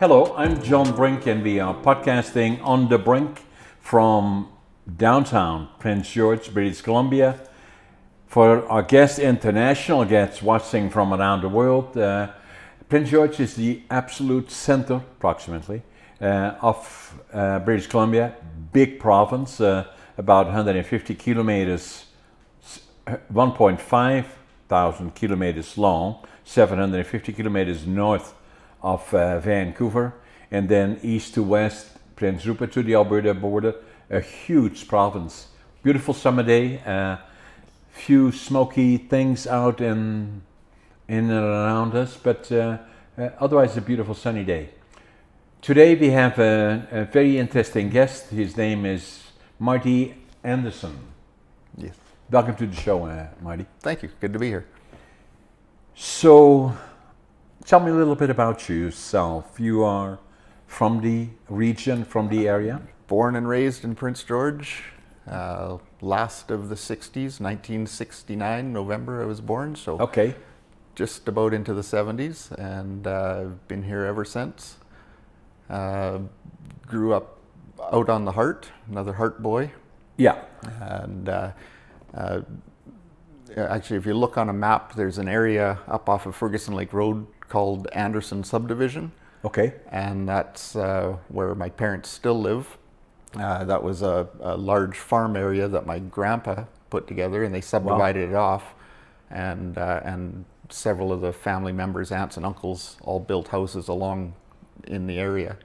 Hello, I'm John Brink, and we are podcasting on the Brink from downtown Prince George, British Columbia. For our guests, international guests watching from around the world, Prince George is the absolute center, approximately, of British Columbia. Big province, about 150 kilometers, 1.5 thousand kilometers long, 750 kilometers north of Vancouver, and then east to west, Prince Rupert to the Alberta border. A huge province. Beautiful summer day. Few smoky things out in and around us, but otherwise a beautiful sunny day. Today we have a very interesting guest. His name is Marty Anderson. Yes. Welcome to the show, Marty. Thank you. Good to be here. So, tell me a little bit about yourself. You are from the region, from the area? Born and raised in Prince George. Last of the 60s, 1969, November I was born. So okay. Just about into the 70s, and I've been here ever since. Grew up out on the Heart, another Heart boy. Yeah. And actually, if you look on a map, there's an area up off of Ferguson Lake Road called Anderson Subdivision. Okay. And that's where my parents still live. That was a large farm area that my grandpa put together, and they subdivided it off. And several of the family members, aunts and uncles, all built houses along in the area.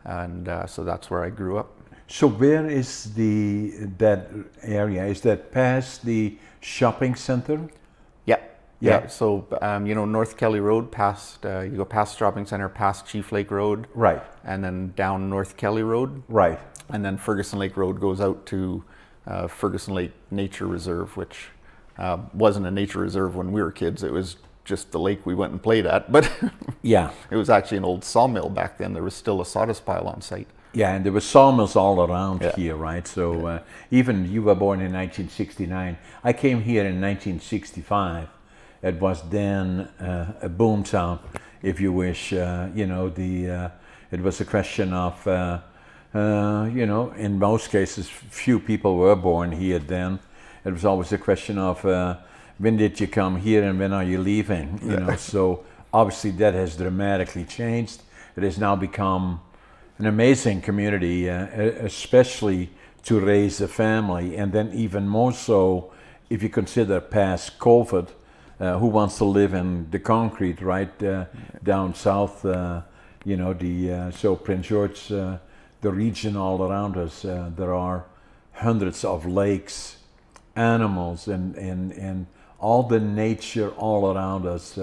And so that's where I grew up. So where is that area? Is that past the shopping center? Yeah. Yeah. Yeah. So, you know, North Kelly Road, past, you go past shopping center, past Chief Lake Road. Right. And then down North Kelly Road. Right. And then Ferguson Lake Road goes out to Ferguson Lake Nature Reserve, which wasn't a nature reserve when we were kids. It was just the lake we went and played at. But yeah, it was actually an old sawmill back then. There was still a sawdust pile on site. Yeah, and there were sawmills all around Yeah. here, right? So even you were born in 1969. I came here in 1965. It was then a boom town, if you wish. You know, it was a question of, you know, in most cases, few people were born here then. It was always a question of when did you come here and when are you leaving? You know, so obviously that has dramatically changed. It has now become an amazing community, especially to raise a family, and then even more so if you consider past COVID, who wants to live in the concrete, right, down south, you know, so Prince George, the region all around us, there are hundreds of lakes, animals, and all the nature all around us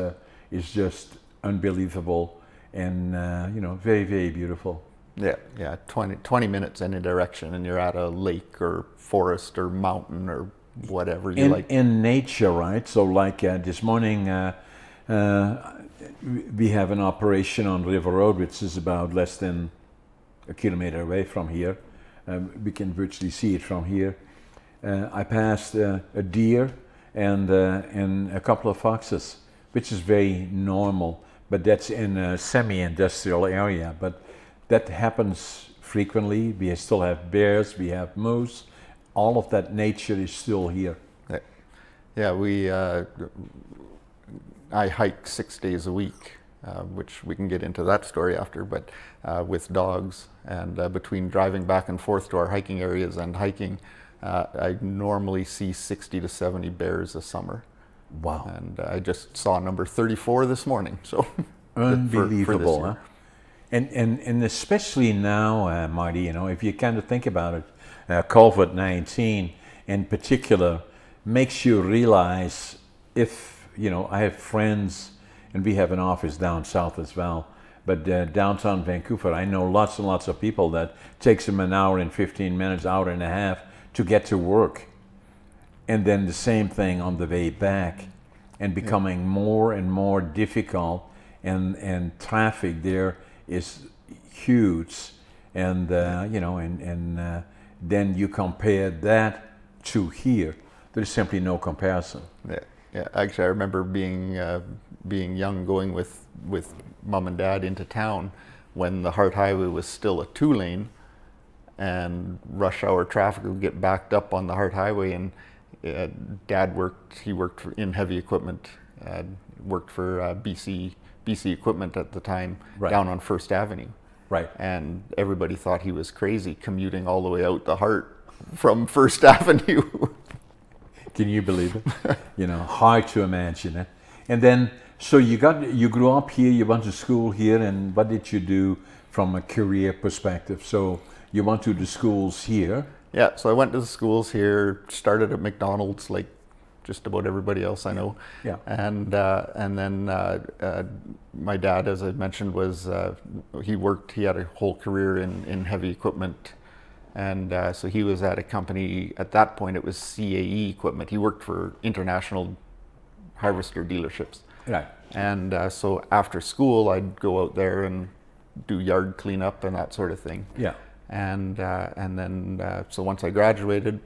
is just unbelievable and, you know, very, very beautiful. Yeah, yeah, 20 minutes any direction and you're at a lake or forest or mountain or whatever you like. In nature, right? So like this morning, we have an operation on River Road, which is about less than a kilometer away from here. We can virtually see it from here. I passed a deer and a couple of foxes, which is very normal, but that's in a semi-industrial area. But that happens frequently. We still have bears, we have moose. All of that nature is still here. Yeah, I hike 6 days a week, which we can get into that story after, but with dogs. And between driving back and forth to our hiking areas and hiking, I normally see 60 to 70 bears a summer. Wow. And I just saw number 34 this morning. So unbelievable, for huh? And especially now, Marty, you know, if you kind of think about it, COVID-19 in particular makes you realize if, you know, I have friends and we have an office down south as well, but downtown Vancouver, I know lots and lots of people that takes them an hour and 15 minutes, hour and a half to get to work. And then the same thing on the way back, and becoming more and more difficult, and traffic there is huge, and you know, and then you compare that to here. There's simply no comparison. Yeah, yeah. Actually, I remember being young, going with mom and dad into town when the Hart Highway was still a 2-lane, and rush hour traffic would get backed up on the Hart Highway. And Dad worked in heavy equipment, worked for BC Equipment at the time, right. down on First Avenue. Right. And everybody thought he was crazy commuting all the way out the Hart from First Avenue. Can you believe it? You know, hard to imagine it. And then, so you grew up here, you went to school here, and what did you do from a career perspective? So you went to the schools here? Yeah, so I went to the schools here, started at McDonald's like just about everybody else I know. Yeah. And then my dad, as I mentioned, was he had a whole career in heavy equipment. And so he was at a company, at that point it was CAE Equipment. He worked for international harvester dealerships. Right. And so after school, I'd go out there and do yard cleanup and that sort of thing. Yeah. And then, so once I graduated,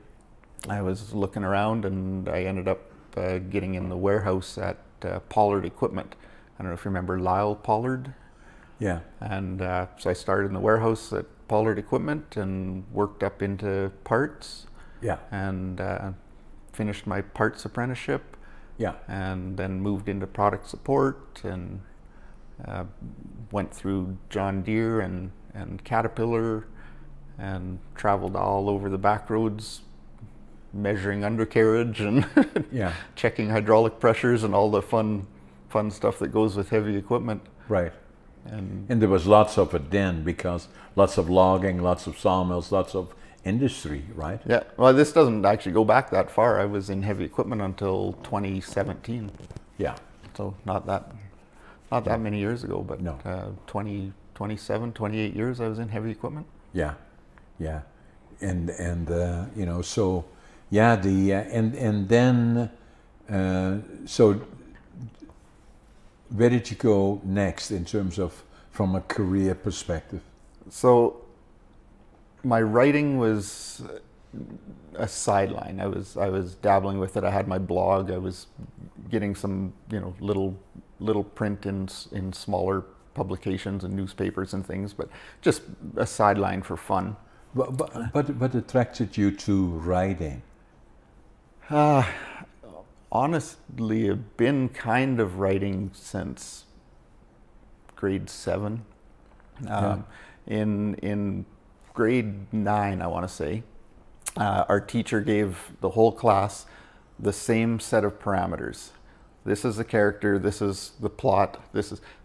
I was looking around, and I ended up getting in the warehouse at Pollard Equipment. I don't know if you remember Lyle Pollard. Yeah. And so I started in the warehouse at Pollard Equipment and worked up into parts. Yeah. And finished my parts apprenticeship. Yeah. And then moved into product support, and went through John Deere and Caterpillar, and traveled all over the back roads, measuring undercarriage and yeah. checking hydraulic pressures and all the fun stuff that goes with heavy equipment. Right. And there was lots of it then, because lots of logging, lots of sawmills, lots of industry, right? Yeah. Well, this doesn't actually go back that far. I was in heavy equipment until 2017. Yeah. So not that many years ago, but no. 28 years I was in heavy equipment. Yeah. Yeah. And you know, so yeah, and then so where did you go next in terms of from a career perspective? So my writing was a sideline. I was dabbling with it. I had my blog. I was getting some, you know, little print in smaller publications and newspapers and things, but just a sideline for fun. What attracted you to writing? Honestly, I've been kind of writing since grade 7. Yeah. In grade 9, I want to say, our teacher gave the whole class the same set of parameters. This is the character, this is the plot,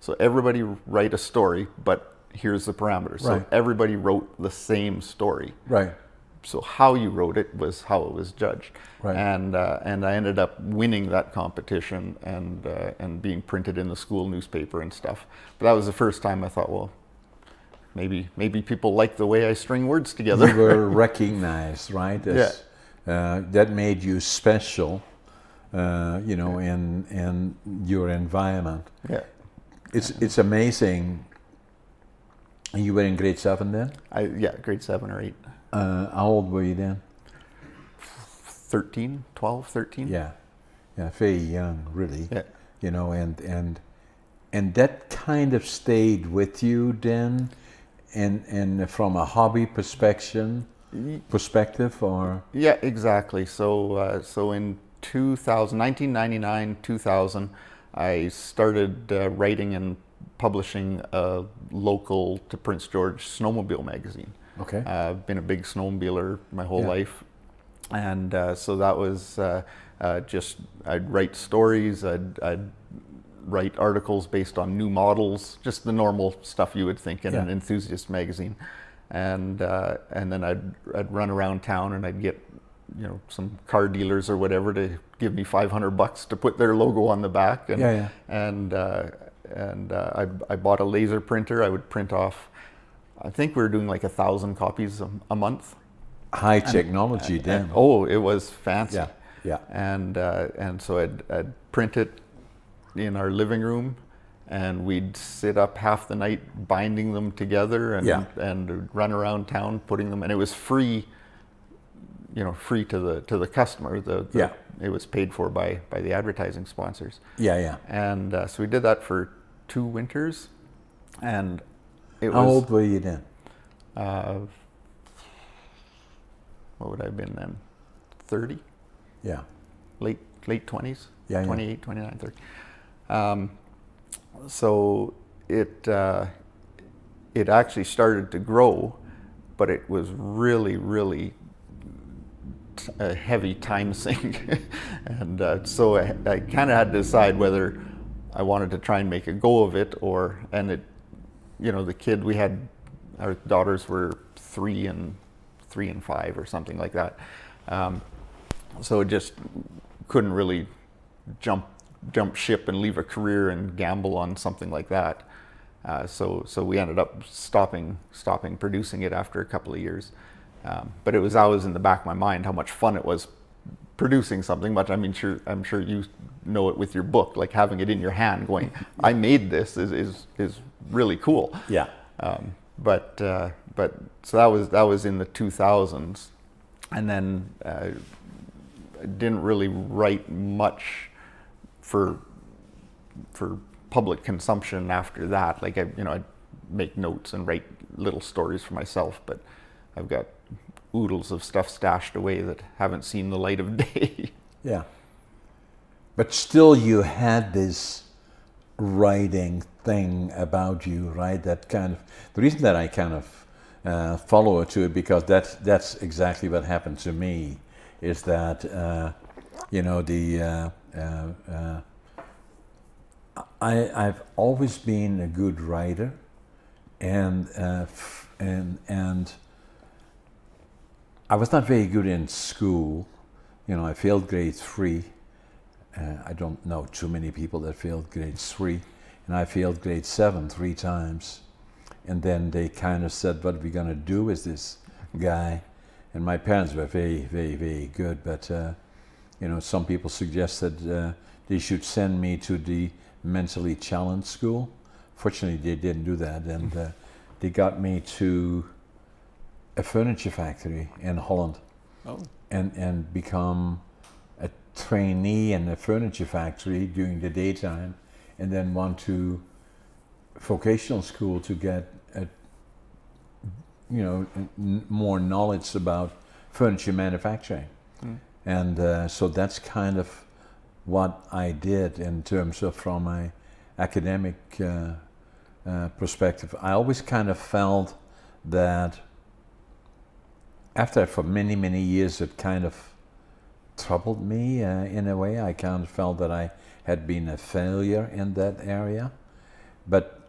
so everybody write a story, but here's the parameters. Right. So everybody wrote the same story. Right. So how you wrote it was how it was judged. Right. And I ended up winning that competition and being printed in the school newspaper and stuff. But that was the first time I thought, well, maybe people like the way I string words together. You were recognized, right? As, that made you special, you know, in your environment. Yeah. It's amazing. You were in grade 7 then? Yeah, grade 7 or 8. How old were you then? 12, 13. Yeah, very young, really. Yeah. You know, and that kind of stayed with you then, and from a hobby perspective, or? Yeah, exactly. So in 1999, 2000, I started writing and publishing a local to Prince George snowmobile magazine. Okay. I've been a big snowmobiler my whole life, and so that was just, I'd write stories, I'd write articles based on new models, just the normal stuff you would think in an enthusiast magazine, and then I'd run around town and I'd get, you know, some car dealers or whatever to give me $500 to put their logo on the back, and I bought a laser printer. I would print off, I think we were doing like 1,000 copies a month. High technology then. Oh, it was fancy. Yeah, yeah. And so I'd print it in our living room, and we'd sit up half the night binding them together and run around town putting them, and it was free, you know, free to the customer. It was paid for by the advertising sponsors. Yeah, yeah. And so we did that for 2 winters, and How old were you then? What would I have been then? 30? Yeah. Late 20s? Yeah, 28, 29, 30. So it actually started to grow, but it was really, really a heavy time sink. And so I kind of had to decide whether I wanted to try and make a go of it, and it, you know, the kid, our daughters were 3 and 5 or something like that. So it just couldn't really jump ship and leave a career and gamble on something like that. So we ended up stopping producing it after a couple of years. But it was always in the back of my mind how much fun it was producing something. But I mean, I'm sure you know it with your book, like having it in your hand, going, "I made this," is really cool. Yeah. But so that was in the 2000s, and then I didn't really write much for public consumption after that. Like I'd make notes and write little stories for myself, but I've got oodles of stuff stashed away that haven't seen the light of day. Yeah. But still you had this writing thing about you, right? That kind of, the reason that I kind of follow it to it, because that's exactly what happened to me, is that, I've always been a good writer, and I was not very good in school. You know, I failed grade 3. I don't know too many people that failed grade 3, and I failed grade 7 3 times. And then they kind of said, "What are we going to do with this guy?" And my parents were very, very, very good, but some people suggested they should send me to the mentally challenged school. Fortunately, they didn't do that, and they got me to a furniture factory in Holland, and become a trainee in a furniture factory during the daytime, and then went to vocational school to get more knowledge about furniture manufacturing. And so that's kind of what I did in terms of from my academic perspective. I always kind of felt that after, for many, many years, it kind of troubled me in a way. I kind of felt that I had been a failure in that area. But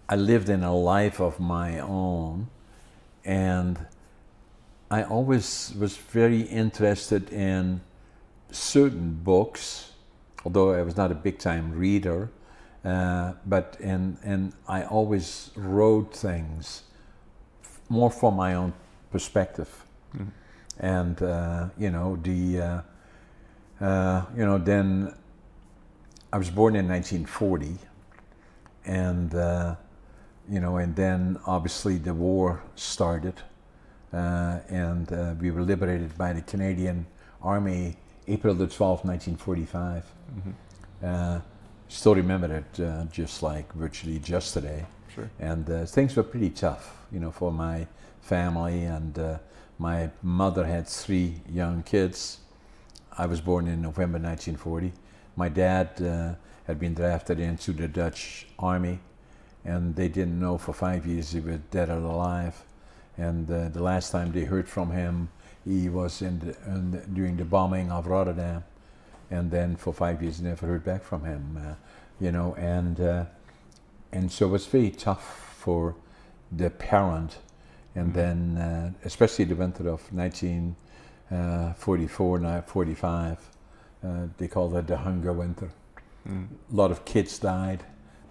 I lived in a life of my own, and I always was very interested in certain books, although I was not a big-time reader, but I always wrote things more from my own perspective. And then I was born in 1940, and and then obviously the war started, and we were liberated by the Canadian Army April the 12th, 1945. Still remember it just like virtually just today. Sure. And things were pretty tough, for my family, and my mother had 3 young kids. I was born in November 1940. My dad had been drafted into the Dutch Army, and they didn't know for 5 years if he was dead or alive. And the last time they heard from him, he was during the bombing of Rotterdam, and then for 5 years never heard back from him. And so it was very tough for the parent. And then, especially the winter of 1944-45, they called it the hunger winter. A lot of kids died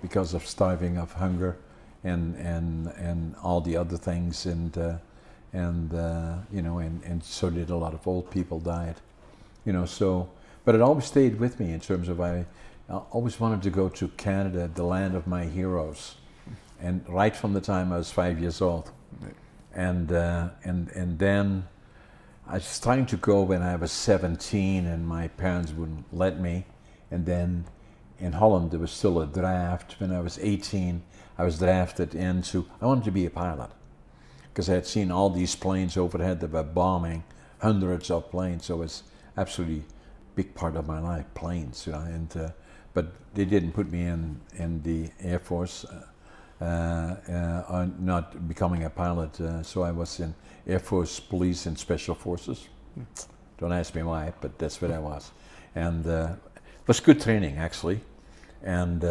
because of starving of hunger, and all the other things, and so did a lot of old people died, So, but it always stayed with me in terms of I always wanted to go to Canada, the land of my heroes, and right from the time I was 5 years old. And then I was trying to go when I was 17, and my parents wouldn't let me. And then in Holland there was still a draft. When I was 18, I was drafted into, I wanted to be a pilot because I had seen all these planes overhead that were bombing, hundreds of planes, so it's absolutely big part of my life, planes, you know, and but they didn't put me in the Air Force, on not becoming a pilot, so I was in Air Force, Police, and Special Forces. Don't ask me why, but that's what I was. And it was good training, actually. And,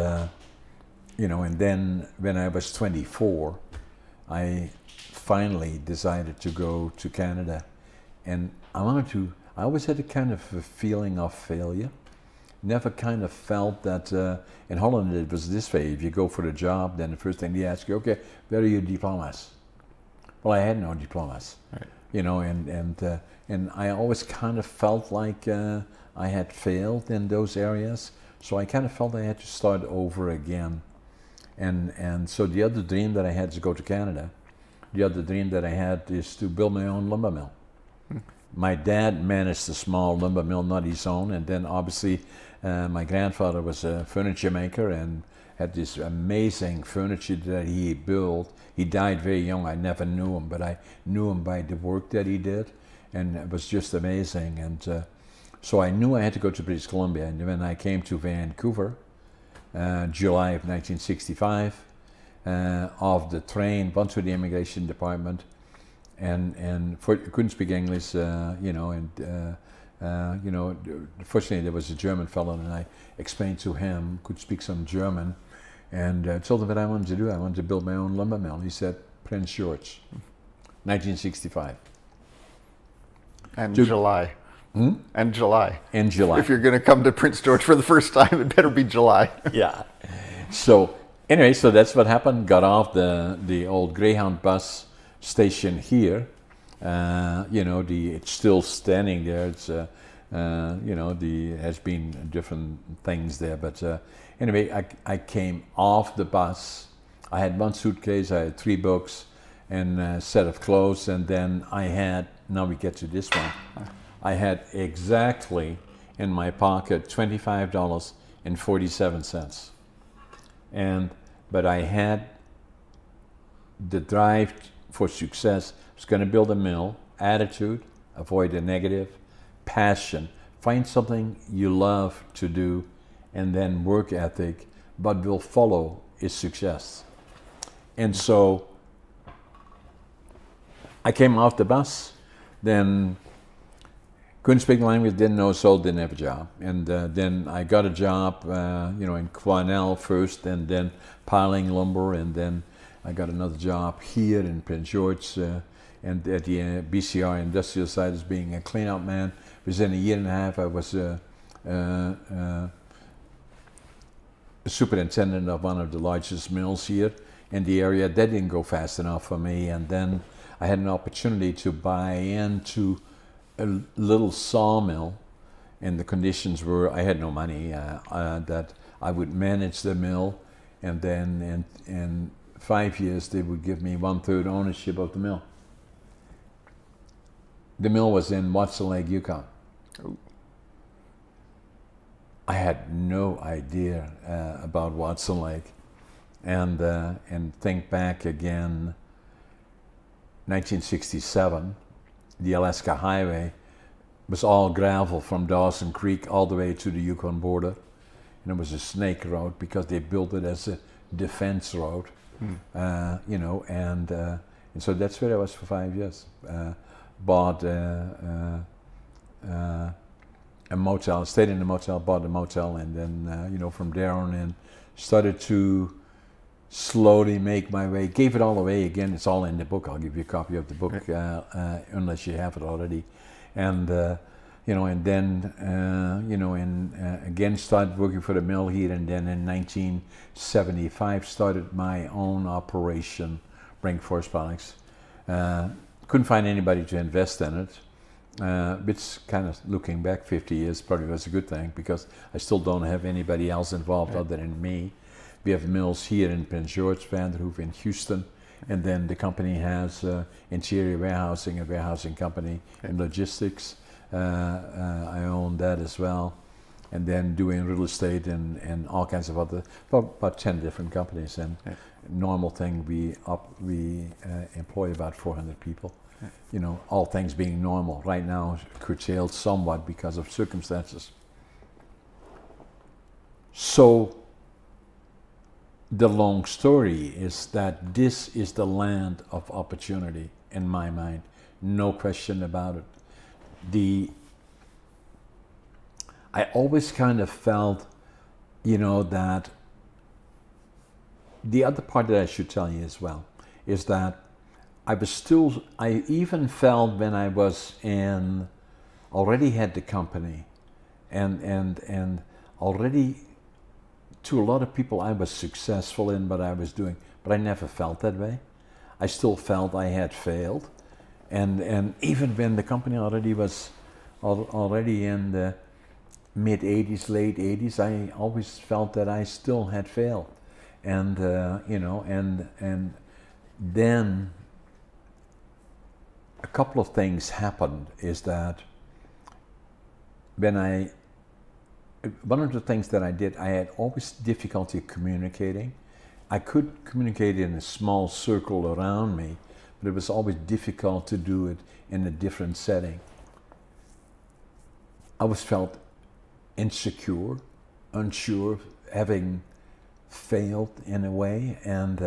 you know, and then when I was 24, I finally decided to go to Canada. And I always had a kind of a feeling of failure. Never kind of felt that, in Holland it was this way, if you go for a job, then the first thing they ask you, okay, where are your diplomas? Well, I had no diplomas, right. You know, and I always kind of felt like I had failed in those areas, so I kind of felt I had to start over again. And so the other dream that I had is to go to Canada. The other dream that I had is to build my own lumber mill. My dad managed a small lumber mill, not his own, and then obviously my grandfather was a furniture maker and had this amazing furniture that he built. He died very young, I never knew him, but I knew him by the work that he did, and it was just amazing. And so I knew I had to go to British Columbia, and when I came to Vancouver, July of 1965, off the train, went to the immigration department, and couldn't speak English, you know, and you know, fortunately there was a German fellow, and I explained to him, could speak some German, and told him what I wanted to do. I wanted to build my own lumber mill. He said, Prince George, 1965. And July. Hmm? And July. In July. If you're going to come to Prince George for the first time, it better be July. Yeah. So anyway, so that's what happened. Got off the old Greyhound bus station here. You know, it's still standing there. It's you know, has been different things there. But anyway, I came off the bus. I had one suitcase. I had 3 books and a set of clothes, and then I had. Now we get to this one. I had exactly in my pocket $25.47, but I had the drive for success. I was going to build a mill, attitude, avoid the negative, passion, find something you love to do, and then work ethic, but will follow is success. And so I came off the bus, then couldn't speak the language, didn't know a soul, didn't have a job. And then I got a job, you know, in Kwantlen first, and then piling lumber, and then I got another job here in Prince George, and at the BCR industrial site as being a clean-out man. Within a year and a half, I was a superintendent of one of the largest mills here in the area. That didn't go fast enough for me, and then I had an opportunity to buy into a little sawmill, and the conditions were, I had no money, that I would manage the mill, and then in 5 years they would give me 1/3 ownership of the mill. The mill was in Watson Lake, Yukon. Ooh. I had no idea about Watson Lake, and think back again, 1967, the Alaska Highway was all gravel from Dawson Creek all the way to the Yukon border, and it was a snake road because they built it as a defense road, you know, and so that's where I was for 5 years. Bought a motel, stayed in a motel, bought a motel, and then you know, from there on in, started to slowly make my way, gave it all away again. It's all in the book. I'll give you a copy of the book, unless you have it already. And you know, and then you know, and again started working for the mill here, and then in 1975 started my own operation, Brink Forest Products. Couldn't find anybody to invest in it, which kind of looking back 50 years probably was a good thing, because I still don't have anybody else involved other than me. We have mills here in Prince George, Vanderhoof in Houston, and then the company has interior warehousing, a warehousing company, and logistics. I own that as well. and then doing real estate and all kinds of other, about 10 different companies. And normal thing, we employ about 400 people. You know, all things being normal. Right now, curtailed somewhat because of circumstances. So, the long story is that this is the land of opportunity in my mind. No question about it. I always kind of felt, you know, that the other part that I should tell you as well is that I even felt when I was already had the company and already to a lot of people I was successful in what I was doing, but I never felt that way. I still felt I had failed. And even when the company already was already in the mid 80s, late 80s, I always felt that I still had failed. And, you know, and then a couple of things happened is that when one of the things that I did, I had always difficulty communicating. I could communicate in a small circle around me, but it was always difficult to do it in a different setting. I always felt insecure, unsure, having failed in a way, and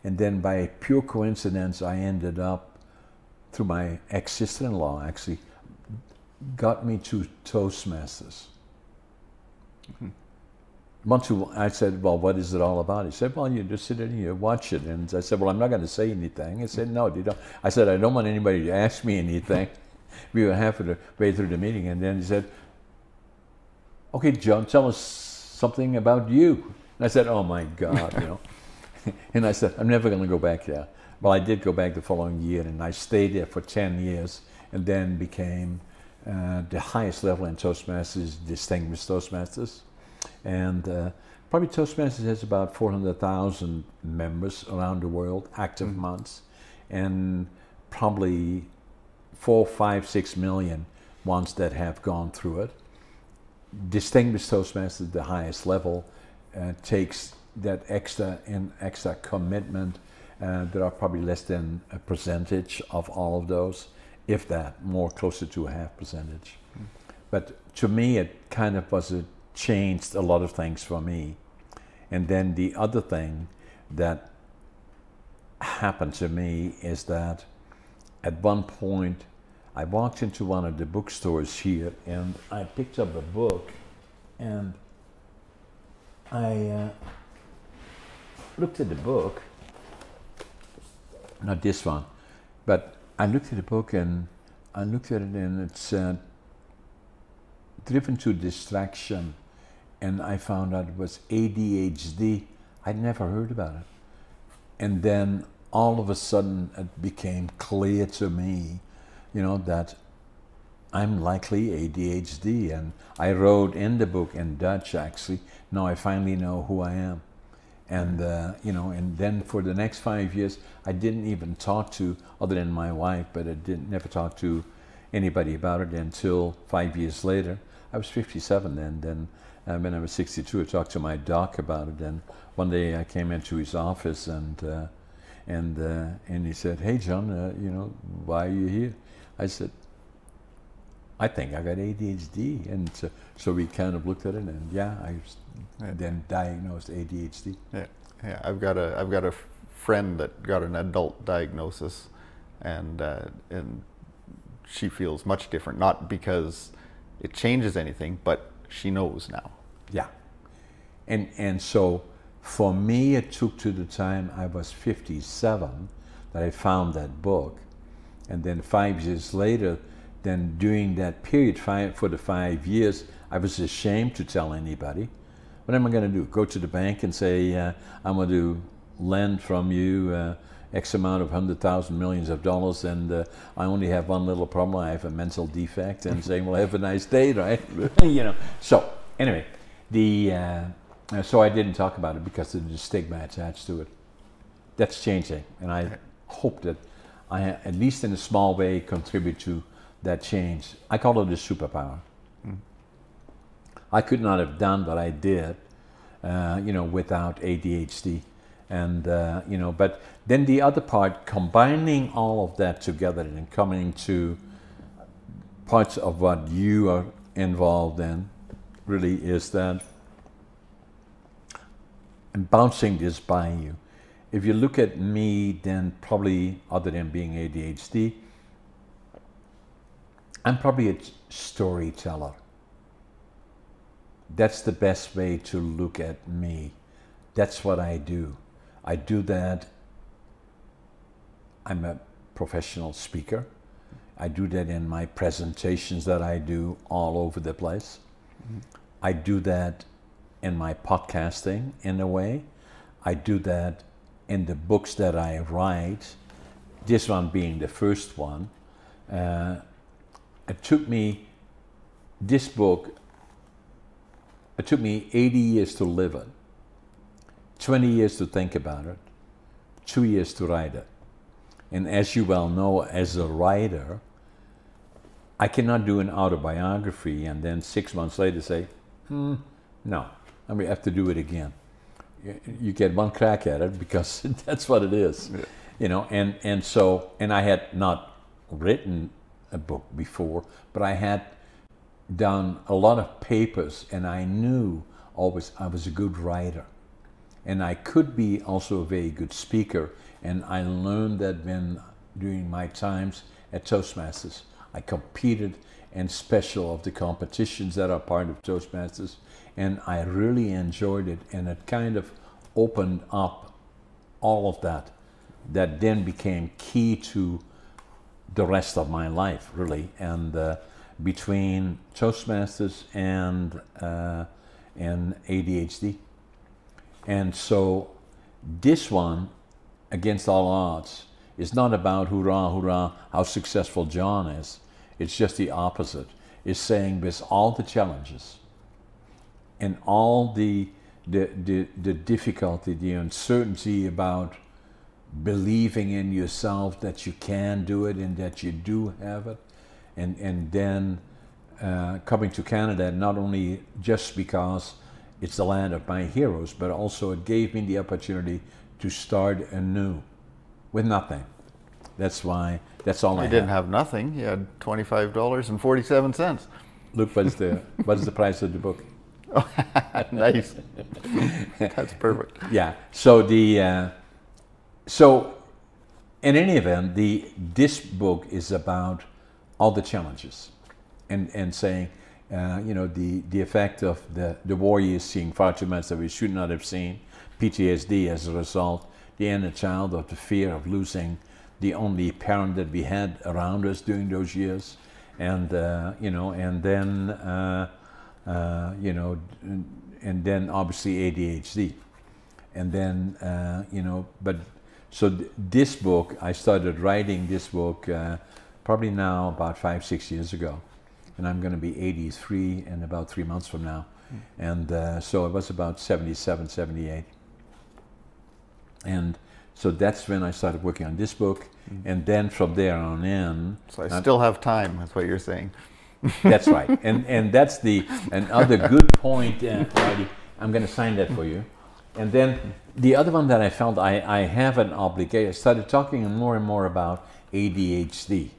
then by pure coincidence, I ended up, through my ex-sister-in-law actually, got me to Toastmasters. I said, well, what is it all about? He said, well, you just sit in here, watch it. And I said, well, I'm not going to say anything. He said, no, you don't. I said, I don't want anybody to ask me anything. We were halfway through the meeting, and then he said, okay, John, tell us something about you. And I said, oh my God, you know. And I said, I'm never going to go back there. Well, I did go back the following year, and I stayed there for 10 years, and then became the highest level in Toastmasters, Distinguished Toastmasters. And probably Toastmasters has about 400,000 members around the world, active months, and probably 4, 5, 6 million ones that have gone through it. Distinguished Toastmasters, the highest level, takes that extra commitment. There are probably less than a percentage of all of those, if that, more closer to a half percentage. But to me, it kind of changed a lot of things for me. And then the other thing that happened to me is that at one point I walked into one of the bookstores here and I picked up a book, and I looked at the book, not this one, but I looked at the book and I looked at it, and it's Driven to Distraction, and I found out it was ADHD. I'd never heard about it. And then all of a sudden it became clear to me, you know, that I'm likely ADHD. And I wrote in the book in Dutch, actually, now I finally know who I am. And, you know, and then for the next 5 years, I didn't even talk to, other than my wife, but I never talked to anybody about it until 5 years later. I was 57 then. When I was 62, I talked to my doc about it. And one day I came into his office, and he said, "Hey, John, you know, why are you here?" I said, "I think I got ADHD." And so we kind of looked at it, and yeah, I then diagnosed ADHD. Yeah. I've got a friend that got an adult diagnosis, and she feels much different. Not because it changes anything, but she knows now. Yeah, and so for me, it took to the time I was 57 that I found that book, and then 5 years later, then during that period, for the 5 years, I was ashamed to tell anybody. What am I going to do? Go to the bank and say, I'm going to lend from you X amount of 100,000 millions of dollars, and I only have one little problem. I have a mental defect, and saying, well, have a nice day, right? You know. So anyway, so I didn't talk about it because of the stigma attached to it. That's changing, and I hope that I, at least in a small way, contribute to that change. I call it a superpower. I could not have done what I did, you know, without ADHD. And, you know, but then the other part, combining all of that together and coming to parts of what you are involved in, really is that I'm bouncing this by you. If you look at me, then probably, other than being ADHD, I'm probably a storyteller. That's the best way to look at me. That's what I do. I do that. I'm a professional speaker. I do that in my presentations that I do all over the place. Mm-hmm. I do that in my podcasting, in a way. I do that in the books that I write, this one being the first one. It took me 80 years to live it, 20 years to think about it, 2 years to write it. And as you well know, as a writer, I cannot do an autobiography and then 6 months later say, no, I'm gonna have to do it again. You get one crack at it because that's what it is, yeah. You know. And I had not written a book before, but I had done a lot of papers, and I knew always I was a good writer, and I could be also a very good speaker. And I learned that when during my times at Toastmasters, I competed in special of the competitions that are part of Toastmasters. And I really enjoyed it, and it kind of opened up all of that then became key to the rest of my life, really. And between Toastmasters and ADHD. And so this one, Against All Odds, is not about hurrah, hurrah, how successful John is. It's just the opposite. It's saying with all the challenges, and all the difficulty, the uncertainty about believing in yourself that you can do it and that you do have it, and then coming to Canada, not only just because it's the land of my heroes, but also it gave me the opportunity to start anew with nothing. That's why, that's all I had. You didn't have nothing, you had $25.47. Look, what's the price of the book? Nice. That's perfect. Yeah. So so in any event, this book is about all the challenges, and saying, you know, the effect of the warriors seeing far too much that we should not have seen, PTSD as a result, the inner child of the fear of losing the only parent that we had around us during those years, and you know, and then. You know, and then obviously ADHD, and then you know. But so this book, I started writing this book probably now about 5-6 years ago, and I'm going to be 83 in about 3 months from now, and so it was about 77, 78, and so that's when I started working on this book, and then from there on in. So I still have time. That's what you're saying. That's right, and that's another good point, Marty. I'm going to sign that for you. And then the other one that I felt I have an obligation. I started talking more and more about ADHD,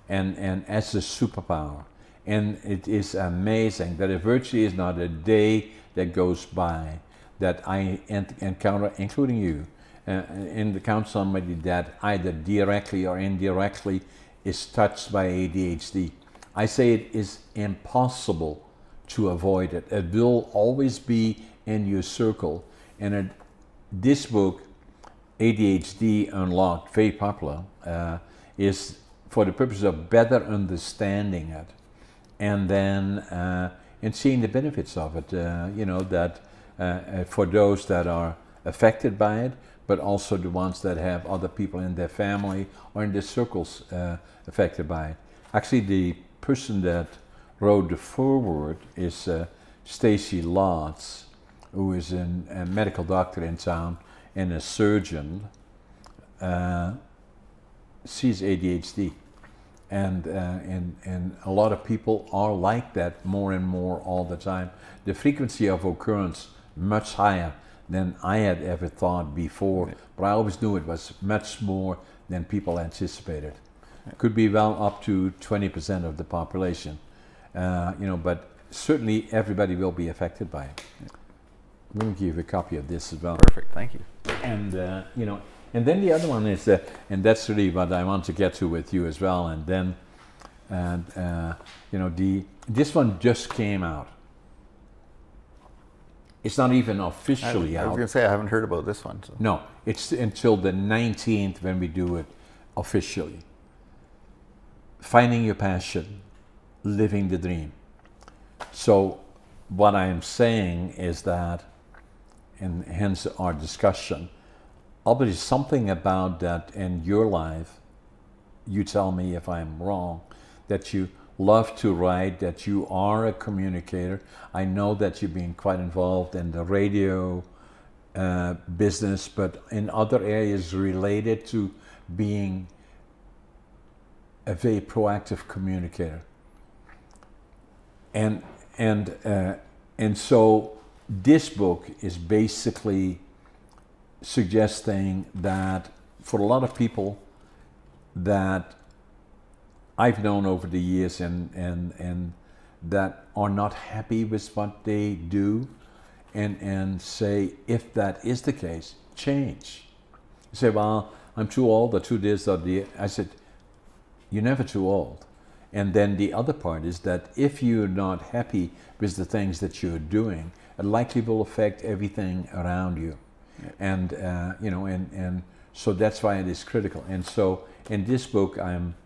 and as a superpower. And it is amazing that it virtually is not a day that goes by that I encounter, including you, encounter somebody that either directly or indirectly is touched by ADHD. I say it is impossible to avoid it. It will always be in your circle. And this book, ADHD Unlocked, very popular, is for the purpose of better understanding it, and then and seeing the benefits of it. You know, that for those that are affected by it, but also the ones that have other people in their family or in their circles affected by it. Actually, the person that wrote the foreword is Stacy Lotz, who is a medical doctor in town and a surgeon. She's ADHD, and a lot of people are like that more and more all the time. The frequency of occurrence much higher than I had ever thought before, but I always knew it was much more than people anticipated. Could be well up to 20% of the population, you know, but certainly everybody will be affected by it. I'm going to give you a copy of this as well. Perfect, thank you. And you know, and then the other one is, and that's really what I want to get to with you as well. And then, you know, this one just came out. It's not even officially out. I was going to say I haven't heard about this one. So. No, it's until the 19th when we do it officially. Finding your passion, living the dream. So what I am saying is that, and hence our discussion, obviously something about that in your life, you tell me if I'm wrong, that you love to write, that you are a communicator. I know that you've been quite involved in the radio business, but in other areas related to being a very proactive communicator. And so this book is basically suggesting that for a lot of people that I've known over the years and that are not happy with what they do, and say, if that is the case, change. You say, well, I'm too old or too this or the, I said, you're never too old. And then the other part is that if you're not happy with the things that you're doing, it likely will affect everything around you. Yeah. And, you know, and so that's why it is critical. And so in this book, I'm,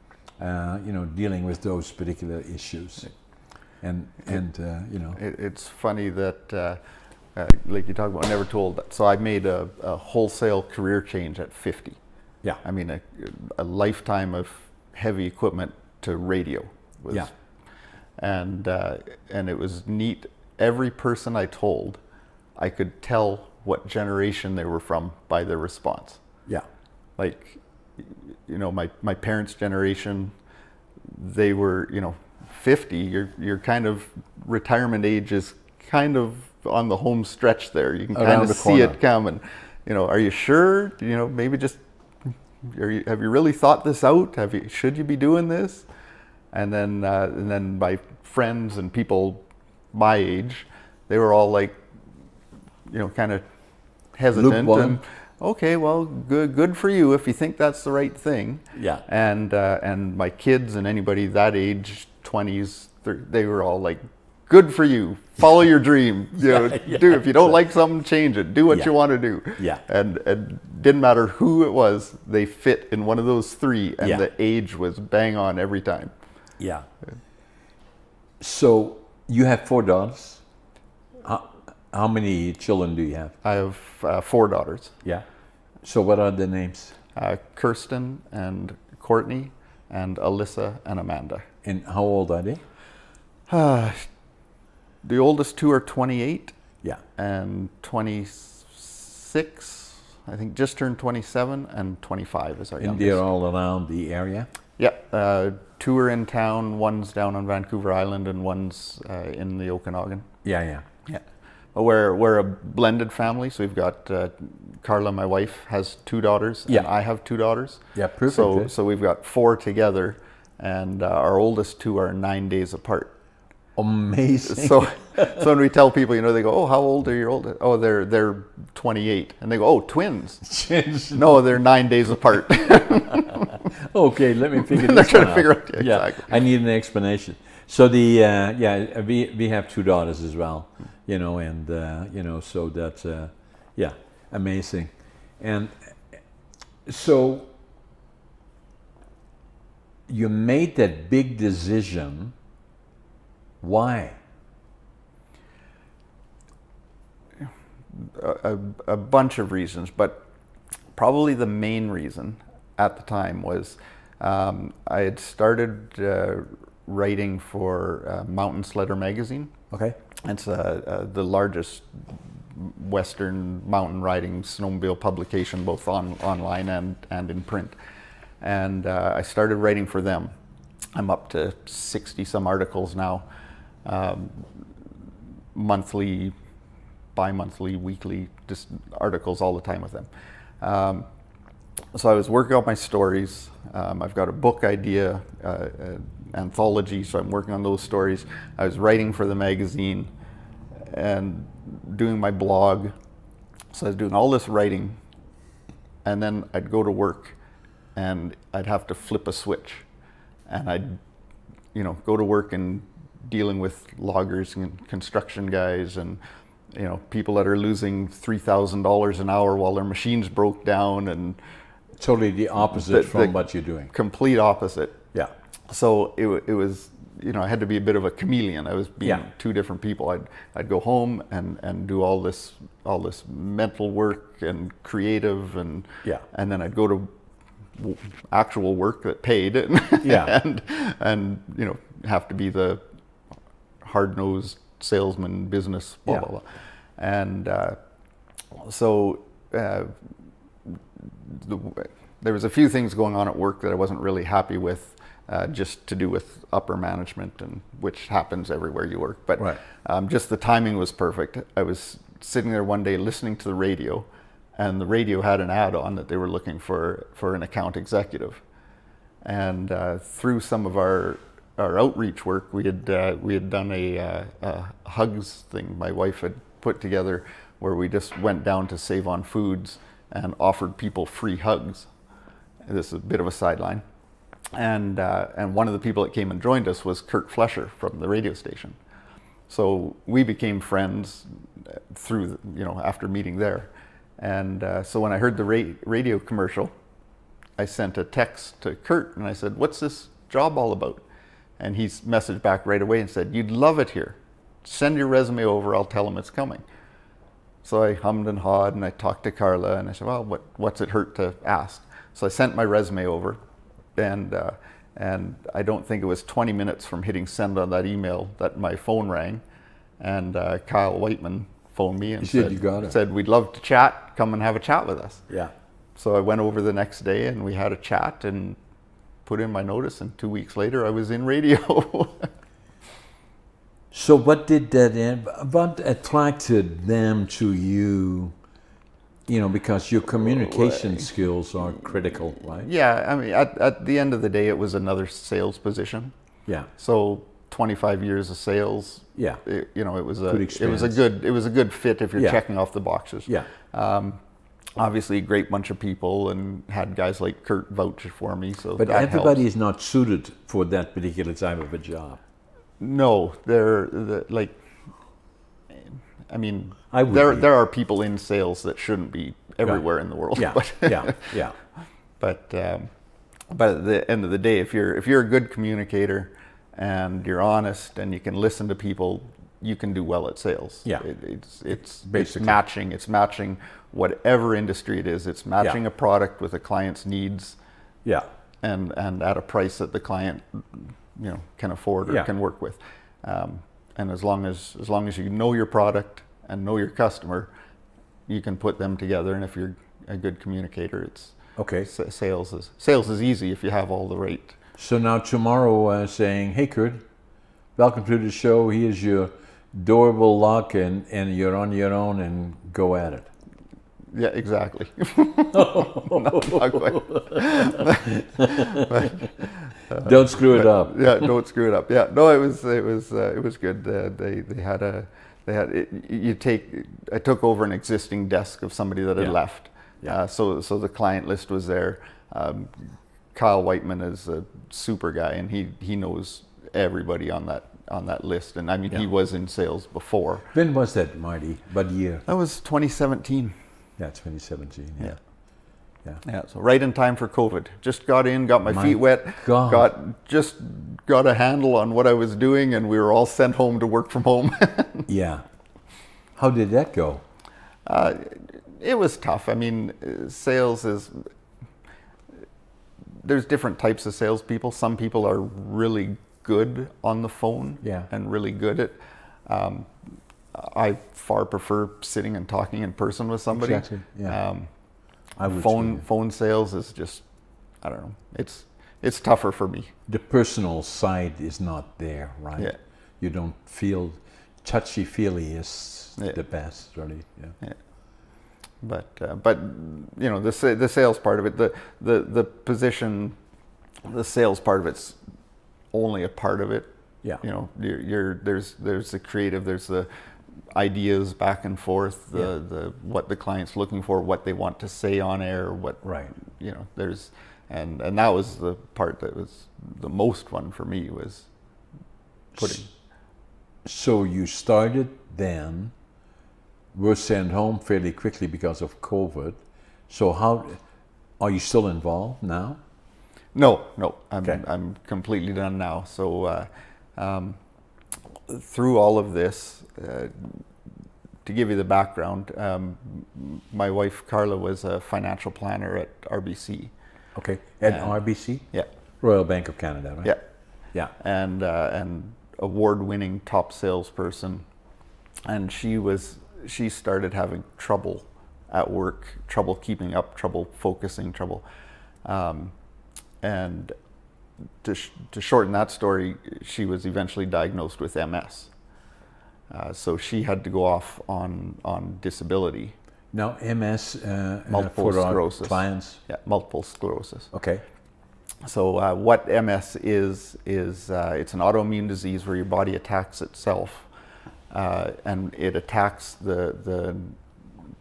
you know, dealing with those particular issues. And you know. It's funny that, like you talk about, never too old. So I made a wholesale career change at 50. Yeah. I mean, a lifetime of heavy equipment to radio. Yeah. And it was neat. Every person I told, I could tell what generation they were from by their response. Yeah. Like, you know, my parents' generation, they were, you know, 50. You're kind of, retirement age is kind of on the home stretch there. You can kind of see it coming. You know, are you sure? You know, maybe just, have you really thought this out? Should you be doing this? And then my friends and people my age, they were all like, you know, kind of hesitant. And, okay, well, good for you if you think that's the right thing. Yeah. And my kids and anybody that age, 20s, 30, they were all like, good for you. Follow your dream. You know, do, if you don't like something, change it. Do what you want to do. Yeah. And didn't matter who it was, they fit in one of those three, and the age was bang on every time. Yeah. So you have 4 daughters. How many children do you have? I have 4 daughters. Yeah. So what are the names? Kirsten and Courtney and Alyssa and Amanda. And how old are they? The oldest 2 are 28. Yeah. And 26. I think just turned 27, and 25 is our youngest. And they're all around the area? Yeah. 2 are in town. One's down on Vancouver Island, and one's in the Okanagan. Yeah, yeah. Yeah. But we're a blended family, so we've got Carla, my wife, has 2 daughters, and I have 2 daughters. Yeah, perfect. So we've got 4 together, and our oldest 2 are 9 days apart. Amazing. So when we tell people, you know, they go, "Oh, how old are your oldest?" "Oh, they're 28," and they go, "Oh, twins." No, they're 9 days apart. Okay, let me figure this out. They're trying to figure out. Yeah, exactly. I need an explanation. So the we have 2 daughters as well, you know, and you know, so that's amazing. And so you made that big decision. Why? A bunch of reasons, but probably the main reason at the time was I had started writing for Mountain SLEDDER Magazine. Okay. It's the largest Western mountain riding snowmobile publication, both online and in print. And I started writing for them. I'm up to 60 some articles now, monthly, bi-monthly, weekly, just articles all the time with them. So I was working on my stories. I've got a book idea, anthology, so I'm working on those stories. I was writing for the magazine and doing my blog. So I was doing all this writing, and then I'd go to work and I'd have to flip a switch, and I'd, you know, go to work and dealing with loggers and construction guys and, you know, people that are losing $3,000 an hour while their machines broke down, and totally the opposite from what you're doing. Complete opposite. Yeah. So it was, you know, I had to be a bit of a chameleon. I was being two different people. I'd go home and do all this mental work and creative, and then I'd go to actual work that paid, and you know, have to be the hard-nosed salesman, business, blah blah blah. And so there was a few things going on at work that I wasn't really happy with, just to do with upper management, and which happens everywhere you work. But just the timing was perfect. I was sitting there one day listening to the radio, and the radio had an ad on that they were looking for an account executive. And through some of our outreach work, we had done a hugs thing my wife had put together, where we just went down to Save on Foods and offered people free hugs. This is a bit of a sideline. And one of the people that came and joined us was Kurt Flesher from the radio station. So we became friends through, you know, after meeting there. And so when I heard the radio commercial, I sent a text to Kurt and I said, "What's this job all about?" And he messaged back right away and said, "You'd love it here. Send your resume over, I'll tell them it's coming." So I hummed and hawed, and I talked to Carla, and I said, "Well, what's it hurt to ask?" So I sent my resume over, and I don't think it was 20 minutes from hitting send on that email that my phone rang, and Kyle Whiteman phoned me and said, "We'd love to chat. Come and have a chat with us." Yeah. So I went over the next day, and we had a chat and put in my notice, and 2 weeks later I was in radio. So what attracted them to you? You know, because your communication skills are critical, right? Yeah, I mean, at the end of the day, it was another sales position. Yeah. So 25 years of sales. Yeah. You know, it was a good fit if you're checking off the boxes. Yeah. Obviously, a great bunch of people, and had guys like Kurt vouch for me. So, but everybody is not suited for that particular type of a job. No, like. I mean, there are people in sales that shouldn't be everywhere in the world. Yeah, but But at the end of the day, if you're a good communicator and you're honest and you can listen to people, you can do well at sales. Yeah, it's matching. It's matching whatever industry it is. It's matching a product with a client's needs. Yeah, and at a price that the client, you know, can afford or can work with. And as long as you know your product and know your customer, you can put them together. And if you're a good communicator, it's okay. Sales is easy if you have all the right. So now tomorrow, saying, "Hey Kurt, welcome to the show. Here's your durable lock, and you're on your own, and go at it." Yeah, exactly. not quite. Don't screw it up. Yeah, don't screw it up. Yeah, no, it was good. I took over an existing desk of somebody that had left. Yeah. So the client list was there. Kyle Whiteman is a super guy, and he knows everybody on that list. And I mean, he was in sales before. When was that, Marty? What year? That was 2017. Yeah, 2017. Yeah. Yeah, so right in time for COVID. Just got in, got my feet wet, got a handle on what I was doing, and we were all sent home to work from home. Yeah. How did that go? It was tough. I mean, sales is, there's different types of salespeople. Some people are really good on the phone and really good at, I far prefer sitting and talking in person with somebody. Exactly. Yeah. Phone sales is just, I don't know. it's tougher for me. The personal side is not there, right? Yeah. You don't feel touchy-feely is the best, really. Yeah. Yeah. But you know, the sales part of it, the position, the sales part of it's only a part of it. Yeah. You know, there's the creative, there's the ideas back and forth, the what the client's looking for, what they want to say on air, what you know, there's and that was the part that was the most fun for me, was putting. So you started then, were sent home fairly quickly because of COVID. So how are you still involved now? No, I'm completely done now. So through all of this, to give you the background, my wife Carla was a financial planner at RBC. Okay, at RBC? Yeah. Royal Bank of Canada, right? Yeah. Yeah. And award-winning top salesperson. And she started having trouble at work, trouble keeping up, trouble focusing, trouble. And to shorten that story, she was eventually diagnosed with MS. So she had to go off on disability. Now, MS, multiple for sclerosis. Our clients? Yeah, multiple sclerosis. Okay. So what MS is it's an autoimmune disease where your body attacks itself, and it attacks the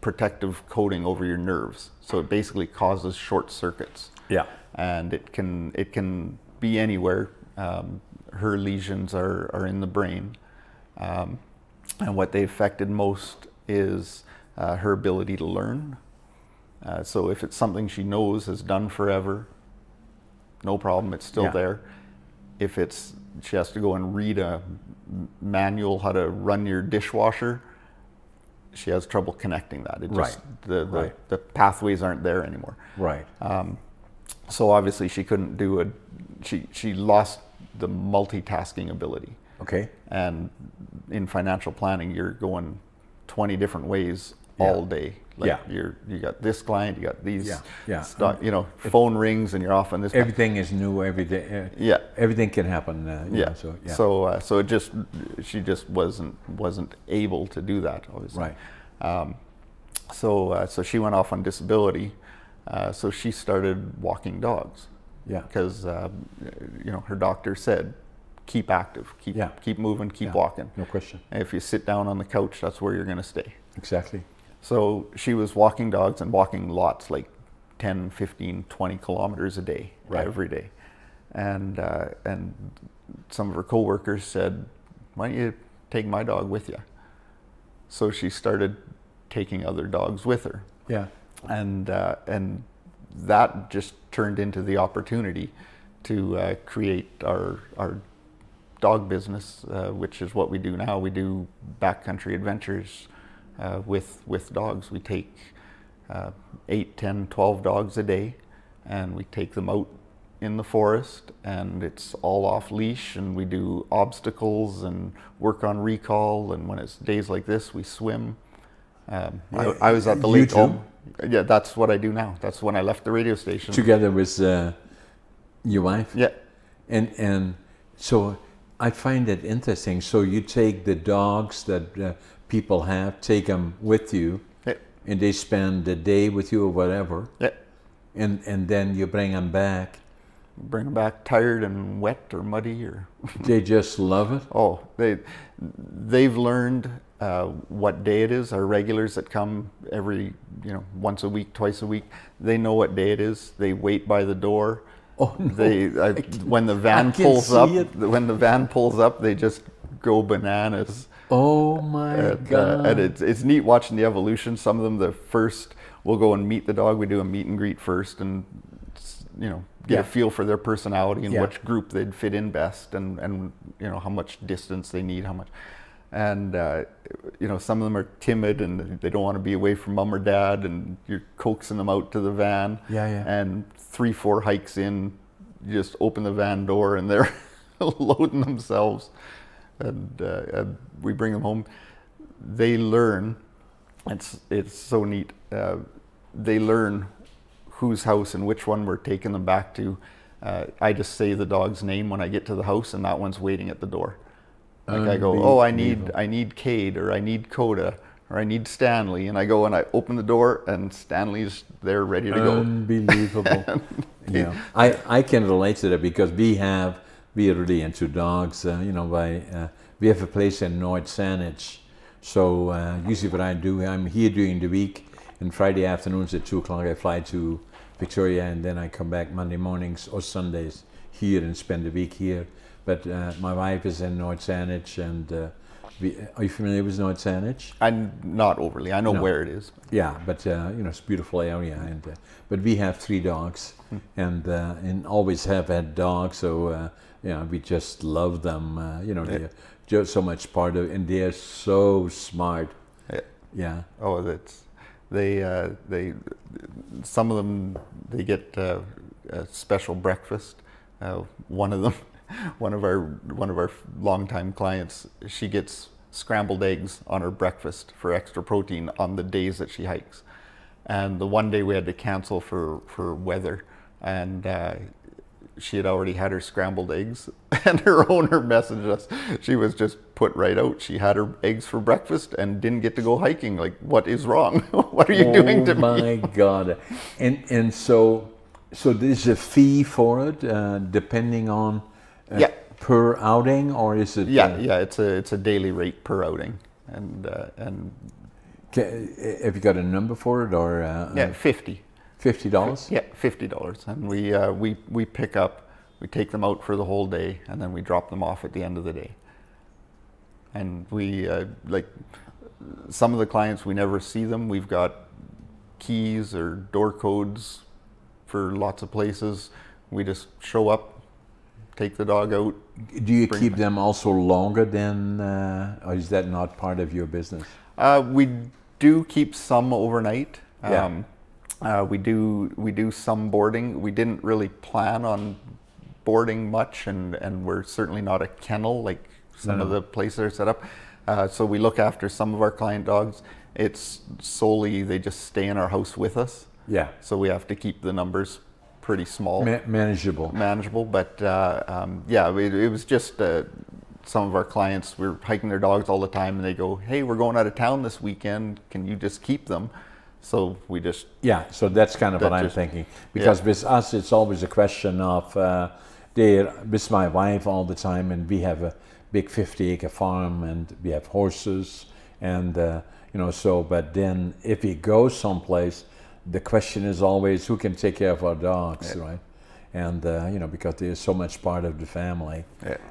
protective coating over your nerves. So it basically causes short circuits. Yeah. And it can be anywhere. Her lesions are in the brain, and what they affected most is her ability to learn. So if it's something she knows, has done forever, no problem, it's still there. If she has to go and read a manual how to run your dishwasher, she has trouble connecting that. It just, the pathways aren't there anymore. Right. So obviously she couldn't do it. She lost the multitasking ability. Okay. And in financial planning, you're going 20 different ways all day. Like you got this client, you got these stock, you know, phone rings and you're off on this. Everything is new every day. Everything can happen. So it just, she just wasn't able to do that, obviously. Right. So she went off on disability. So she started walking dogs. Yeah. Because you know, her doctor said, keep active, keep moving, keep walking. No question. And if you sit down on the couch, that's where you're going to stay. Exactly. So she was walking dogs and walking lots, like 10, 15, 20 kilometers a day, every day. And some of her coworkers said, why don't you take my dog with you? So she started taking other dogs with her. Yeah. And that just turned into the opportunity to create our dog business, which is what we do now. We do backcountry adventures with dogs. We take 8, 10, 12 dogs a day, and we take them out in the forest, and it's all off leash, and we do obstacles and work on recall, and when it's days like this, we swim. I was at the lake home. Yeah, that's what I do now. That's when I left the radio station. Together with your wife? Yeah. And so I find it interesting. So you take the dogs that people have, take them with you, and they spend the day with you or whatever. Yeah. And then you bring them back. Bring them back tired and wet or muddy, or they just love it. Oh, they've learned what day it is. Our regulars that come every, once a week, twice a week, they know what day it is. They wait by the door. Oh no! When the van pulls up, they just go bananas. Oh my God! And it's neat watching the evolution. Some of them, the first, we'll go and meet the dog. We do a meet and greet first, and get a feel for their personality and which group they'd fit in best, and how much distance they need, how much. And some of them are timid and they don't want to be away from mom or dad, and you're coaxing them out to the van. And 3-4 hikes in, you just open the van door and they're loading themselves, and we bring them home. They learn. It's so neat. They learn whose house and which one we're taking them back to. I just say the dog's name when I get to the house, and that one's waiting at the door. Like I go, oh, I need Cade, or I need Coda, or I need Stanley, and I go and I open the door, and Stanley's there ready to go. Unbelievable. Yeah, I can relate to that because we are really into dogs. You know, we have a place in North Saanich, so usually what I do, I'm here during the week, and Friday afternoons at 2 o'clock I fly to Victoria, and then I come back Monday mornings or Sundays here and spend the week here. But my wife is in North Saanich, and are you familiar with North Saanich? I'm not overly. I know where it is. Yeah, but you know, it's a beautiful area, and but we have 3 dogs, and always have had dogs. So you know, we just love them. You know, they're just so much part of, and they're so smart. Yeah. Oh, that's they. Some of them they get a special breakfast. One of them. One of our longtime clients, she gets scrambled eggs on her breakfast for extra protein on the days that she hikes. And the one day we had to cancel for weather, and she had already had her scrambled eggs, and her owner messaged us. She was just put right out. She had her eggs for breakfast and didn't get to go hiking. Like, what is wrong? What are you doing to me? Oh my God! And so there's a fee for it, depending on. Per outing, or is it? It's a daily rate per outing, and have you got a number for it, or $50. $50? Yeah, $50, and we pick up, we take them out for the whole day, and then we drop them off at the end of the day. And we like some of the clients, we never see them. We've got keys or door codes for lots of places. We just show up, take the dog out. Do you keep them also longer than, or is that not part of your business? We do keep some overnight. We do some boarding. We didn't really plan on boarding much, and we're certainly not a kennel like some of the places are set up. So we look after some of our client dogs. It's solely, they just stay in our house with us. Yeah. So we have to keep the numbers pretty small. Manageable. Manageable, but yeah, it was just some of our clients, we're hiking their dogs all the time, and they go, hey, we're going out of town this weekend, can you just keep them? So we just... Yeah, so that's kind of what I'm thinking. Because with us, it's always a question of, they're with my wife all the time, and we have a big 50-acre farm, and we have horses, and you know, so, but then if we go someplace, the question is always who can take care of our dogs, right? And you know, because they're so much part of the family,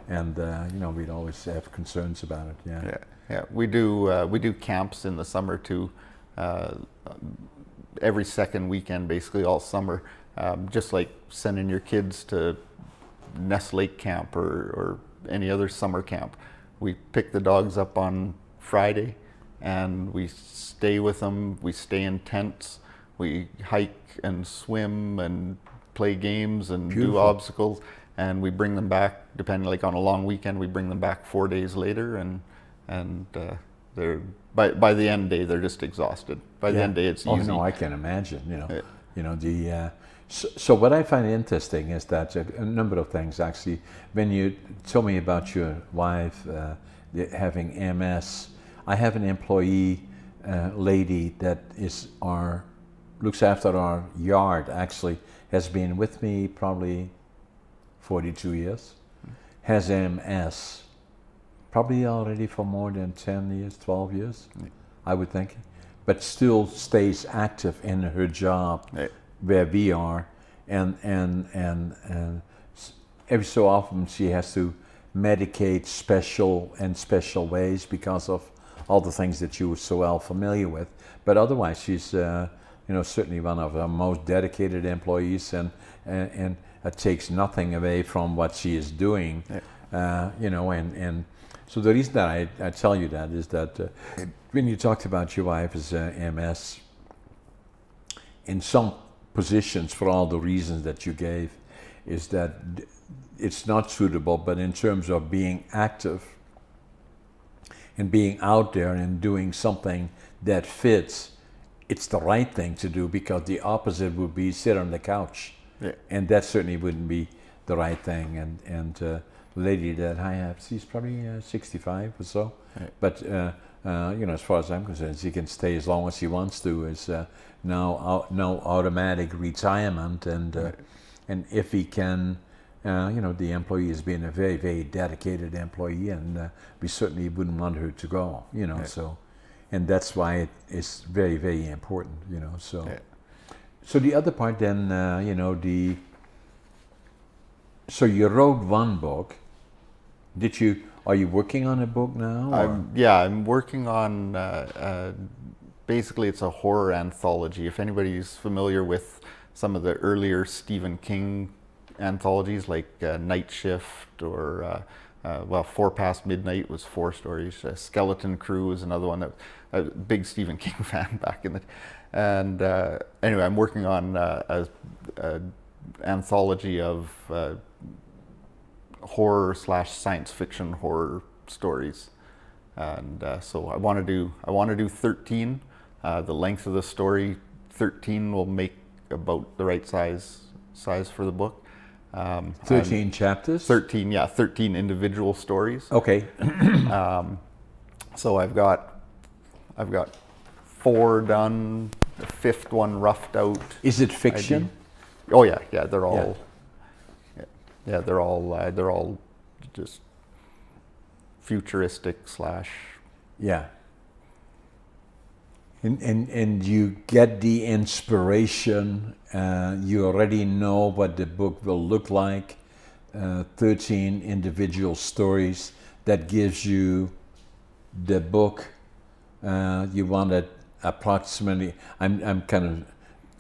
and you know, we'd always have concerns about it. Yeah. We do camps in the summer too. Every second weekend, basically all summer, just like sending your kids to Ness Lake Camp or any other summer camp. We pick the dogs up on Friday, and we stay with them. We stay in tents. We hike and swim and play games and do obstacles, and we bring them back, depending, like on a long weekend, we bring them back 4 days later, and they're by the end day they're just exhausted. By the end day it's easy. Oh no, I can imagine. You know, the so what I find interesting is that a number of things actually. When you told me about your wife having MS, I have an employee lady that looks after our yard, actually, has been with me probably 42 years, has MS, probably already for more than 10 years, 12 years, I would think, but still stays active in her job where we are, and every so often she has to medicate special ways because of all the things that you were so well familiar with, but otherwise she's you know, certainly one of our most dedicated employees, and it takes nothing away from what she is doing. You know, and so the reason that I tell you that is that when you talked about your wife's MS, in some positions, for all the reasons that you gave, is that it's not suitable, but in terms of being active and being out there and doing something that fits, it's the right thing to do, because the opposite would be sit on the couch Yeah. And that certainly wouldn't be the right thing. And the lady that I have, she's probably 65 or so. Right. But you know, as far as I'm concerned, she can stay as long as she wants to. Is no automatic retirement, and Right. and if he can, you know, the employee has been a very, very dedicated employee, and we certainly wouldn't want her to go. You know, Right. so, and that's why it is very, very important. You know, so. Yeah. So the other part then, you know, so you wrote one book. Are you working on a book now? I'm working on, basically it's a horror anthology. If anybody's familiar with some of the earlier Stephen King anthologies like Night Shift or, well, 4 Past Midnight was 4 stories. Skeleton Crew is another one that I was a big Stephen King fan back in the, and anyway, I'm working on a anthology of horror / science fiction horror stories, and so I want to do 13. The length of the story, 13 will make about the right size for the book. 13 chapters? 13, yeah, 13 individual stories. Okay. So I've got 4 done, the 5th one roughed out. Is it fiction? Oh yeah, they're all. Yeah, they're all just futuristic / Yeah. And you get the inspiration. You already know what the book will look like. 13 individual stories that gives you the book. You want it approximately. I'm kind of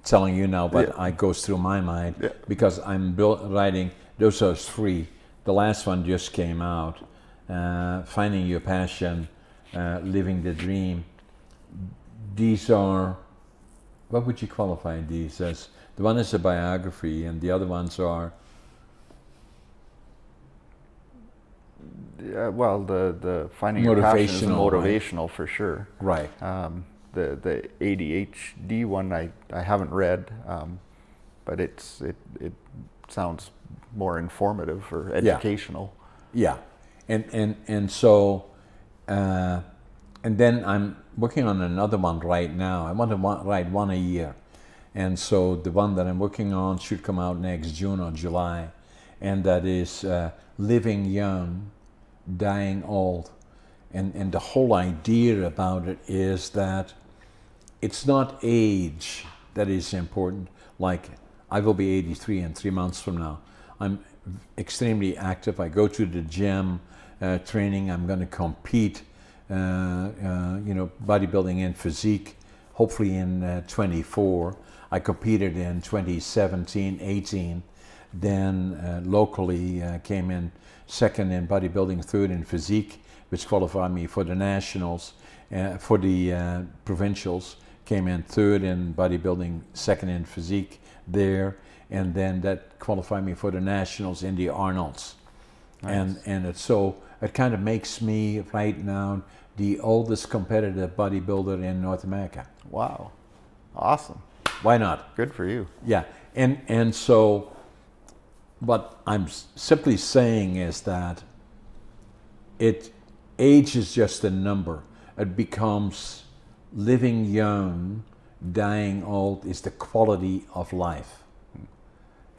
telling you now what goes through my mind, because I'm writing. Those are 3. The last one just came out. Finding Your Passion, Living the Dream. These are, what would you qualify these as? The one is a biography, and the other ones are. Well, the Finding Your Passion is motivational, right? For sure. Right. The ADHD one I haven't read, but it sounds more informative or educational. Yeah. And so, and then I'm working on another one right now. I want to write one a year. And so the one that I'm working on should come out next June or July. And that is Living Young, Dying Old. And the whole idea about it is that it's not age that is important. Like, I will be 83 in 3 months from now. I'm extremely active. I go to the gym, training. I'm going to compete, you know, bodybuilding and physique, hopefully in 24. I competed in 2017, 18. Then locally came in 2nd in bodybuilding, 3rd in physique, which qualified me for the nationals. For the provincials, came in 3rd in bodybuilding, 2nd in physique there, and then that qualified me for the nationals in the Arnolds. Nice. And it kind of makes me right now the oldest competitive bodybuilder in North America. Wow, awesome! Why not? Good for you. Yeah, and so what I'm simply saying is that age is just a number. It becomes living young, dying old is the quality of life.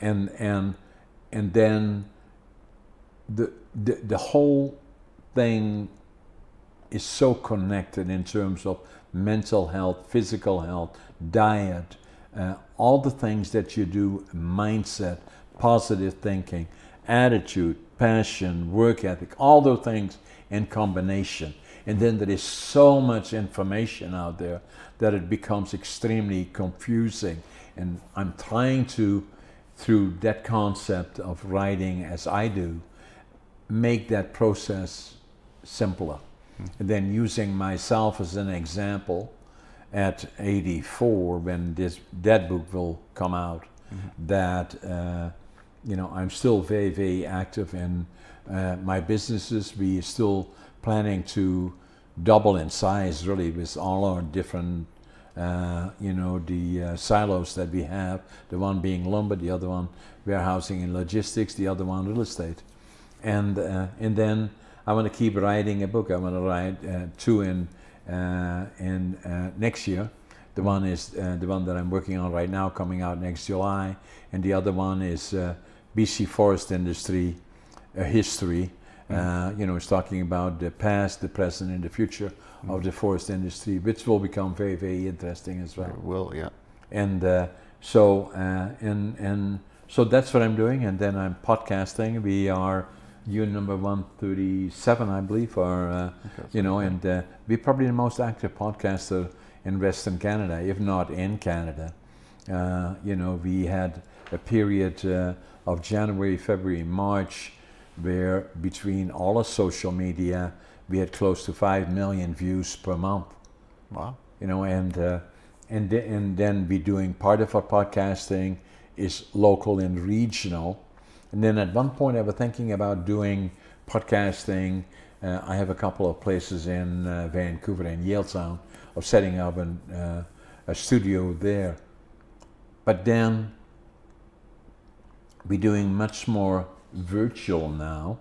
And then the whole thing is so connected in terms of mental health, physical health, diet, all the things that you do, mindset, positive thinking, attitude, passion, work ethic, all those things in combination. And then there is so much information out there that it becomes extremely confusing. And I'm trying to, through that concept of writing as I do, make that process simpler. And then using myself as an example at 84, when that book will come out, that you know, I'm still very, very active in my businesses. We are still planning to double in size, really, with all our different you know, the silos that we have, the one being lumber, the other one warehousing and logistics, the other one real estate. And then I want to keep writing a book. I want to write 2 in next year. The one is the one that I'm working on right now, coming out next July, and the other one is BC forest industry, history. You know, it's talking about the past, the present, and the future of the forest industry, which will become very, very interesting as well. It will, yeah. And so that's what I'm doing, and then I'm podcasting. We are unit number 137, I believe, or you know, and we're probably the most active podcaster in Western Canada, if not in Canada. You know, we had a period of January, February, March, where between all of social media, we had close to 5 million views per month. Wow. You know, and then we doing part of our podcasting is local and regional. And then at one point I was thinking about doing podcasting. I have a couple of places in Vancouver and Yaletown of setting up a studio there. But then we're doing much more virtual now.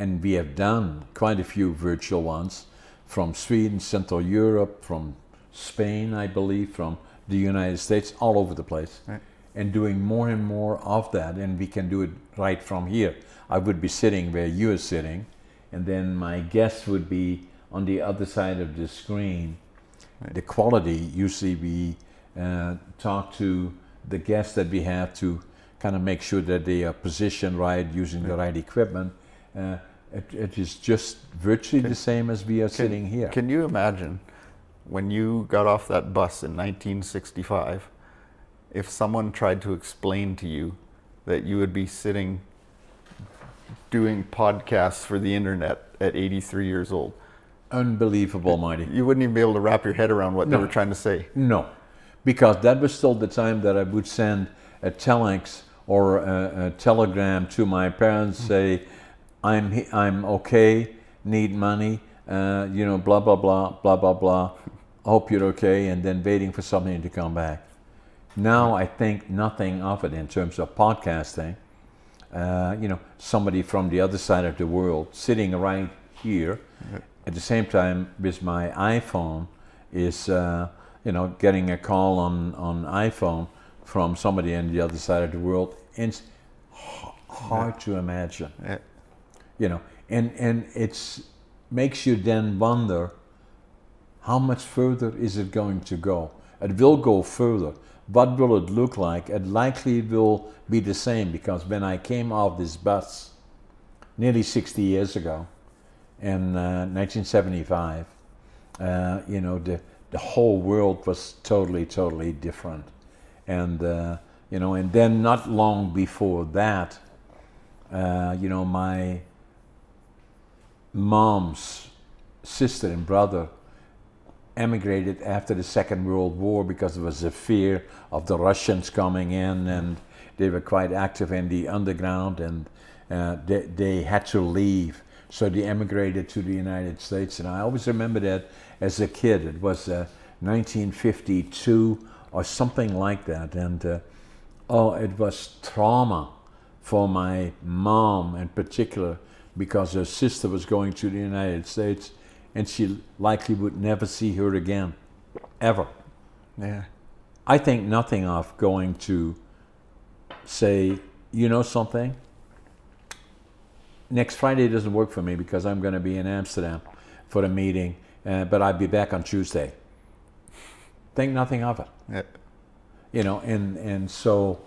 And we have done quite a few virtual ones from Sweden, Central Europe, from Spain, I believe, from the United States, all over the place. Right. And doing more and more of that, and we can do it right from here. I would be sitting where you are sitting, and then my guest would be on the other side of the screen. Right. The quality, usually we talk to the guests that we have to kind of make sure that they are positioned right, using the right equipment. It is just virtually the same as we are sitting here. Can you imagine when you got off that bus in 1965, if someone tried to explain to you that you would be sitting doing podcasts for the internet at 83 years old? Unbelievable, Marty. You wouldn't even be able to wrap your head around what they were trying to say. No, because that was still the time that I would send a telex or a telegram to my parents, say, I'm okay, need money, you know, blah, blah, blah, blah, blah, blah. Hope you're okay, and then waiting for something to come back. Now I think nothing of it in terms of podcasting. You know, somebody from the other side of the world sitting right here, at the same time with my iPhone is, you know, getting a call on iPhone from somebody on the other side of the world. It's hard to imagine. You know, and it's makes you then wonder, how much further is it going to go? It will go further. What will it look like? It likely will be the same, because when I came off this bus nearly 60 years ago in 1975, you know, the whole world was totally, totally different. And, you know, and then not long before that, you know, my mom's sister and brother emigrated after the Second World War because there was a fear of the Russians coming in, and they were quite active in the underground, and they had to leave. So they emigrated to the United States, and I always remember that as a kid. It was 1952 or something like that, and oh, it was trauma for my mom in particular, because her sister was going to the United States, and she likely would never see her again, ever. Yeah. I think nothing of going to say, you know something? Next Friday doesn't work for me because I'm going to be in Amsterdam for a meeting, but I'll be back on Tuesday. Think nothing of it. Yeah. You know, and so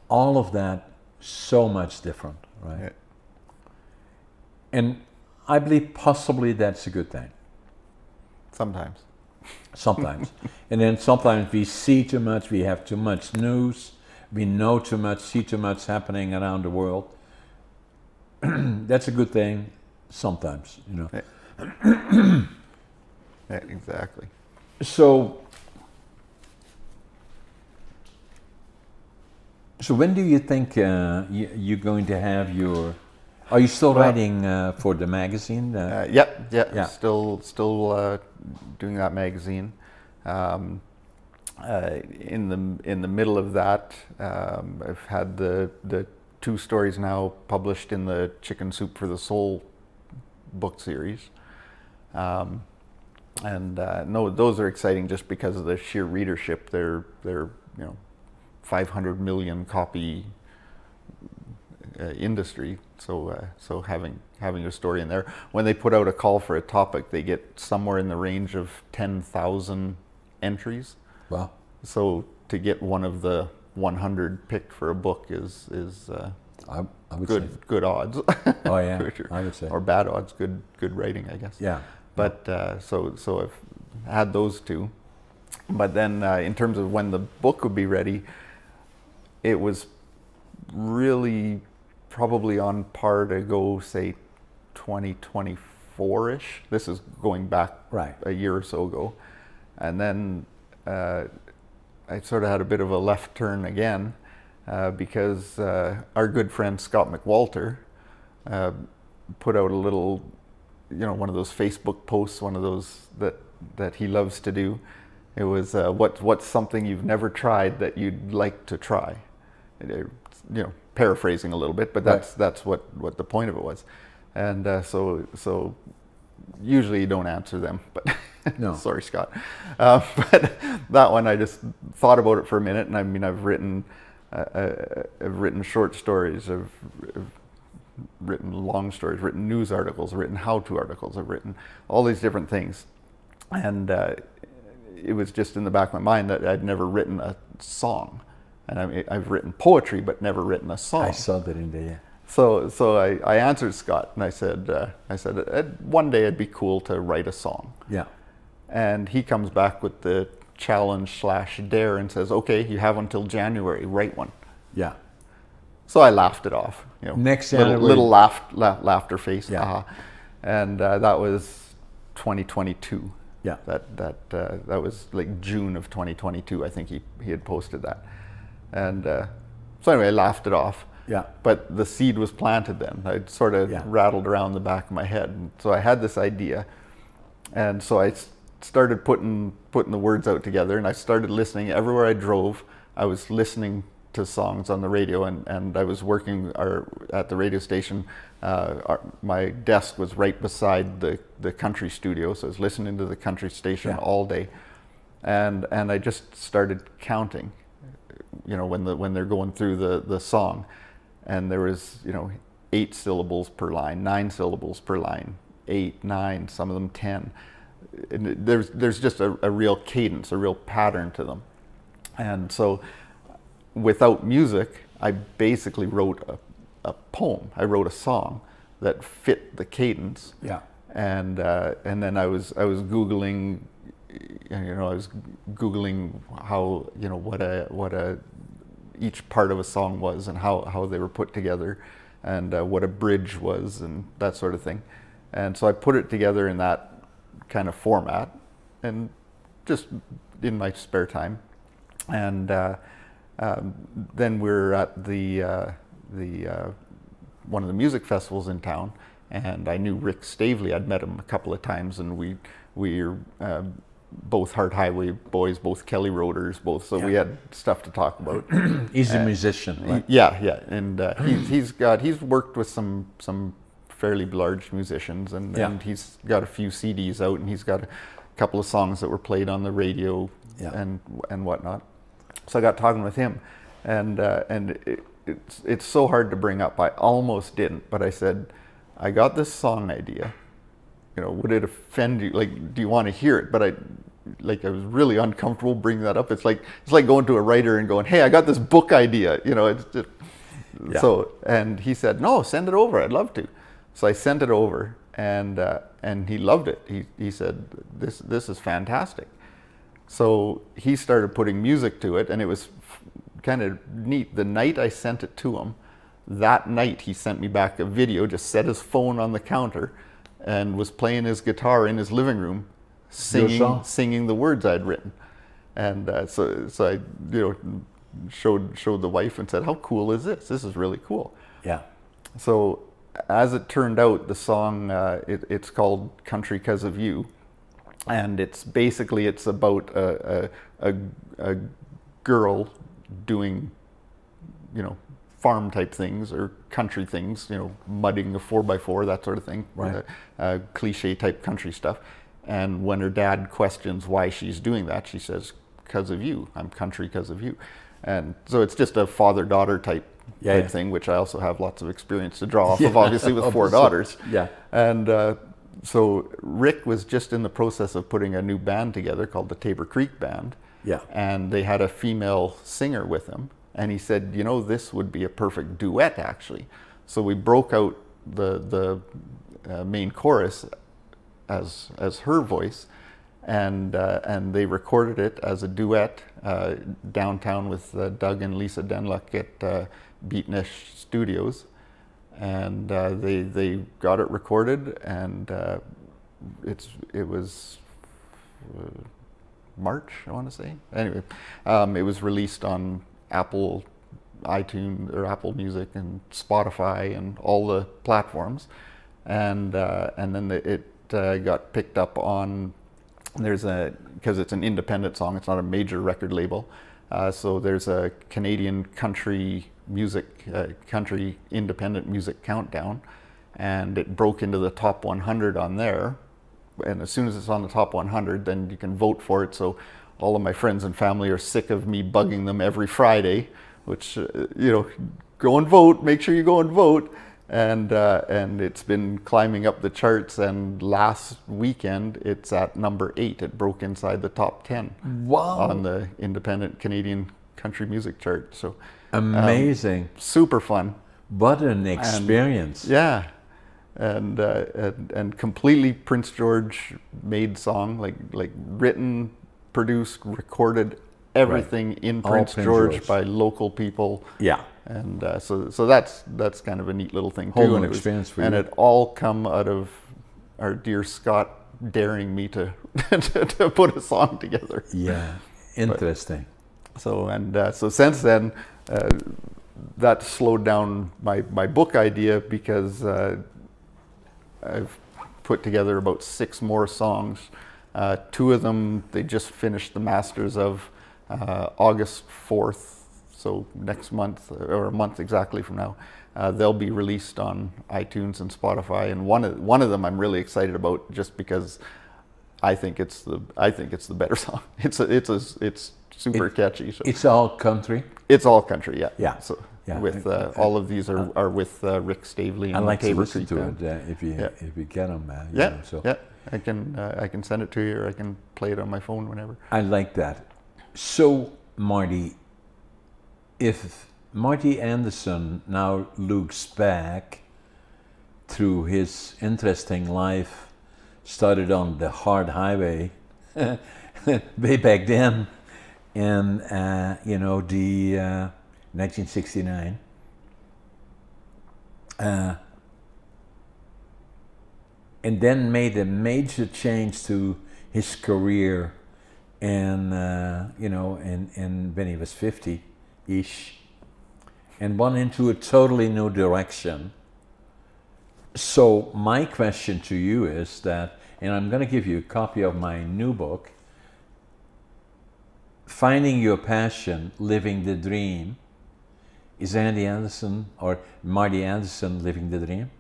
all of that, so much different, right? Yeah. And I believe possibly that's a good thing. Sometimes. Sometimes. And then sometimes we see too much, we have too much news, we know too much, see too much happening around the world. That's a good thing sometimes, you know. Yeah. Yeah, exactly. So when do you think you're going to have your... Are you still writing for the magazine? Yeah. Still doing that magazine. In the middle of that, I've had the 2 stories now published in the Chicken Soup for the Soul book series. No, those are exciting just because of the sheer readership. They're 500 million copy industry. So having a story in there. When they put out a call for a topic, they get somewhere in the range of 10,000 entries. Wow. So to get one of the 100 picked for a book is I would good say. good odds. Oh yeah, Sure. I would say. Or bad odds, good writing, I guess. Yeah. But so I've had those 2. But then in terms of when the book would be ready, it was really probably on par to go, say, 2024-ish. This is going back a year or so ago. And then I sort of had a bit of a left turn again because our good friend Scott McWalter put out a little, one of those Facebook posts, one of those that he loves to do. It was what's something you've never tried that you'd like to try. Paraphrasing a little bit, but that's what the point of it was. And so usually you don't answer them, but no. Sorry, Scott. But that one, I just thought about it for a minute, and I mean, I've written short stories, I've written long stories, written news articles, written how-to articles, I've written all these different things, and it was just in the back of my mind that I'd never written a song, and I've written poetry but never written a song. I saw that in there. So I answered Scott, and I said one day it'd be cool to write a song. Yeah. And he comes back with the challenge/dare and says, "Okay, you have until January, write one." Yeah. So I laughed it off. Next January. Little laughter face. Yeah. And that was 2022. Yeah. That was like June of 2022. I think he had posted that. And so anyway, I laughed it off. Yeah. But the seed was planted then. I'd sort of rattled around the back of my head. And so I had this idea. And so I started putting the words out together, and I started listening. Everywhere I drove, I was listening to songs on the radio, and I was working at the radio station. My desk was right beside the country studio, so I was listening to the country station all day. And I just started counting, when they're going through the song. And there was, 8 syllables per line, 9 syllables per line, 8, 9, some of them 10. And there's just a real cadence, a real pattern to them. And so without music, I basically wrote a poem. I wrote a song that fit the cadence. Yeah. And then I was Googling, how, what each part of a song was, and how they were put together, and what a bridge was, and that sort of thing. And so I put it together in that kind of format, and just in my spare time. And then we're at the one of the music festivals in town, and I knew Rick Stavely. I'd met him a couple of times, and we're both Hard Highway boys, both Kelly Roaders, so we had stuff to talk about. He's a musician, right? Yeah, and he's worked with some fairly large musicians, and he's got a few CDs out, and he's got a couple of songs that were played on the radio and whatnot. So I got talking with him, and it's so hard to bring up. I almost didn't, but I said, I got this song idea. Would it offend you? Like, do you want to hear it? But I was really uncomfortable bringing that up. It's like going to a writer and going, "Hey, I got this book idea." It's just so. And he said, "No, send it over. I'd love to." So I sent it over, and he loved it. He said, "This is fantastic." So he started putting music to it, and it was kind of neat. The night I sent it to him, that night he sent me back a video. Just set his phone on the counter, and was playing his guitar in his living room, singing the words I'd written. And so I showed the wife and said, "How cool is this? This is really cool." Yeah. So as it turned out, the song it's called "Country 'Cause of You," and it's about a girl doing, you know, farm type things or country things, you know, mudding a 4x4, that sort of thing, right? Cliche type country stuff. And when her dad questions why she's doing that, she says, "Because of you. I'm country because of you." And so it's just a father-daughter type thing, which I also have lots of experience to draw off of, obviously, with 4 daughters. Yeah. And so Rick was just in the process of putting a new band together called the Tabor Creek Band. Yeah. And they had a female singer with him. And he said, you know, this would be a perfect duet, actually. So we broke out the main chorus as her voice, and they recorded it as a duet downtown with Doug and Lisa Denluck at Beatnish Studios, and they got it recorded, and it was March, I want to say. Anyway, it was released on Apple iTunes or Apple Music and Spotify and all the platforms, and then it got picked up on. Because it's an independent song, it's not a major record label. So there's a Canadian country independent music countdown, and it broke into the top 100 on there. And as soon as it's on the top 100, then you can vote for it. So all of my friends and family are sick of me bugging them every Friday, which, you know, go and vote, make sure you go and vote. And it's been climbing up the charts, and last weekend it's at number 8. It broke inside the top 10 on the independent Canadian country music chart. So amazing, super fun. What an experience! And completely Prince George made song, like written, produced, recorded, everything in Prince George by local people. Yeah. And so that's kind of a neat little thing too. Whole new experience for you. And it all come out of our dear Scott daring me to to put a song together. Yeah, interesting. So since then, that slowed down my book idea, because I've put together about 6 more songs. 2 of them they just finished the masters of August 4th. So next month, or a month exactly from now, they'll be released on iTunes and Spotify. And one of them I'm really excited about, just because I think it's the better song. It's super catchy. So. It's all country. It's all country, yeah. Yeah. So with all of these are with Rick Stavely. And I'd like to Tabor listen Creek to it if you get them. Yeah. I can send it to you, or I can play it on my phone whenever. I like that. So Marty, if Marty Anderson now looks back through his interesting life, started on the hard highway way back then, in you know, the 1969, and then made a major change to his career, and you know, and when he was 50-ish, and went into a totally new direction. So my question to you is that, and I'm going to give you a copy of my new book, Finding Your Passion, Living the Dream. Is Andy Anderson or Marty Anderson living the dream?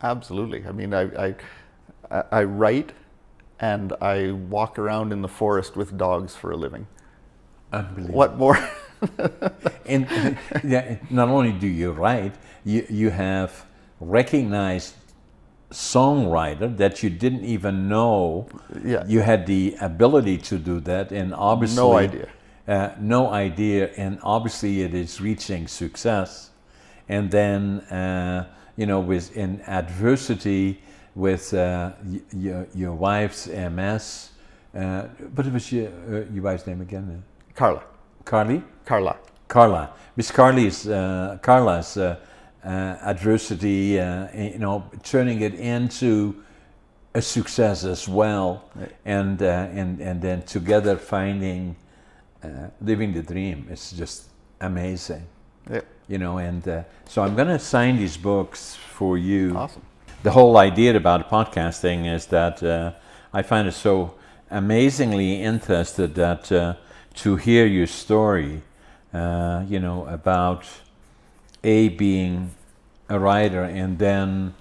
Absolutely. I mean, I write and I walk around in the forest with dogs for a living. Unbelievable. What more? And yeah, not only do you write, you have recognized songwriter that you didn't even know you had the ability to do that, and obviously no idea, and obviously it is reaching success. And then you know, with in adversity with your wife's MS, but it was your wife's name again? Carla. Carly? Carla. Miss Carly's adversity, you know, turning it into a success as well, and then together finding, living the dream. It's just amazing, you know. And so I'm going to sign these books for you. Awesome. The whole idea about podcasting is that I find it so amazingly interested that to hear your story, you know, about being a writer and then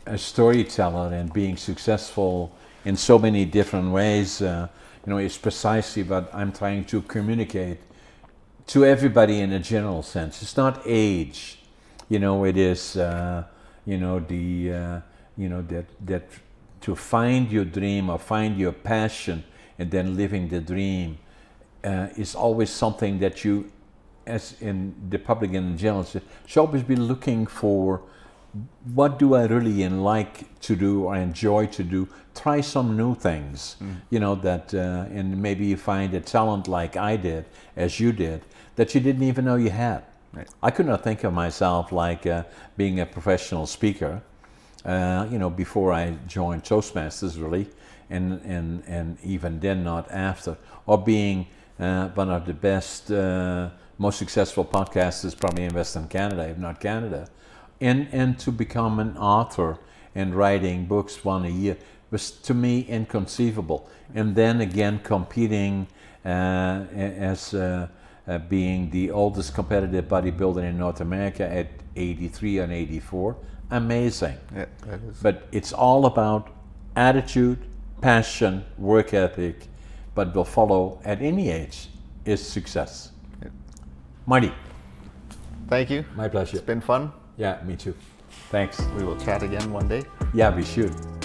a storyteller and being successful in so many different ways, you know, is precisely what I'm trying to communicate to everybody in a general sense. It's not age, you know, it is, you know, the, you know, that to find your dream or find your passion and then living the dream is always something that you, as in the public in general, should always be looking for. What do I really like to do or enjoy to do? Try some new things, you know, that, and maybe you find a talent like I did, as you did, that you didn't even know you had. Right. I could not think of myself like being a professional speaker, you know, before I joined Toastmasters, really, and even then not after, or being one of the best, most successful podcasters probably in Western Canada, if not Canada. And to become an author and writing books one a year was to me inconceivable. And then again competing as being the oldest competitive bodybuilder in North America at 83 and 84, amazing. Yeah, that is. But it's all about attitude, passion, work ethic, but will follow at any age is success. Yeah. Marty. Thank you. My pleasure. It's been fun. Yeah, me too. Thanks. We will chat again one day. Yeah, we should.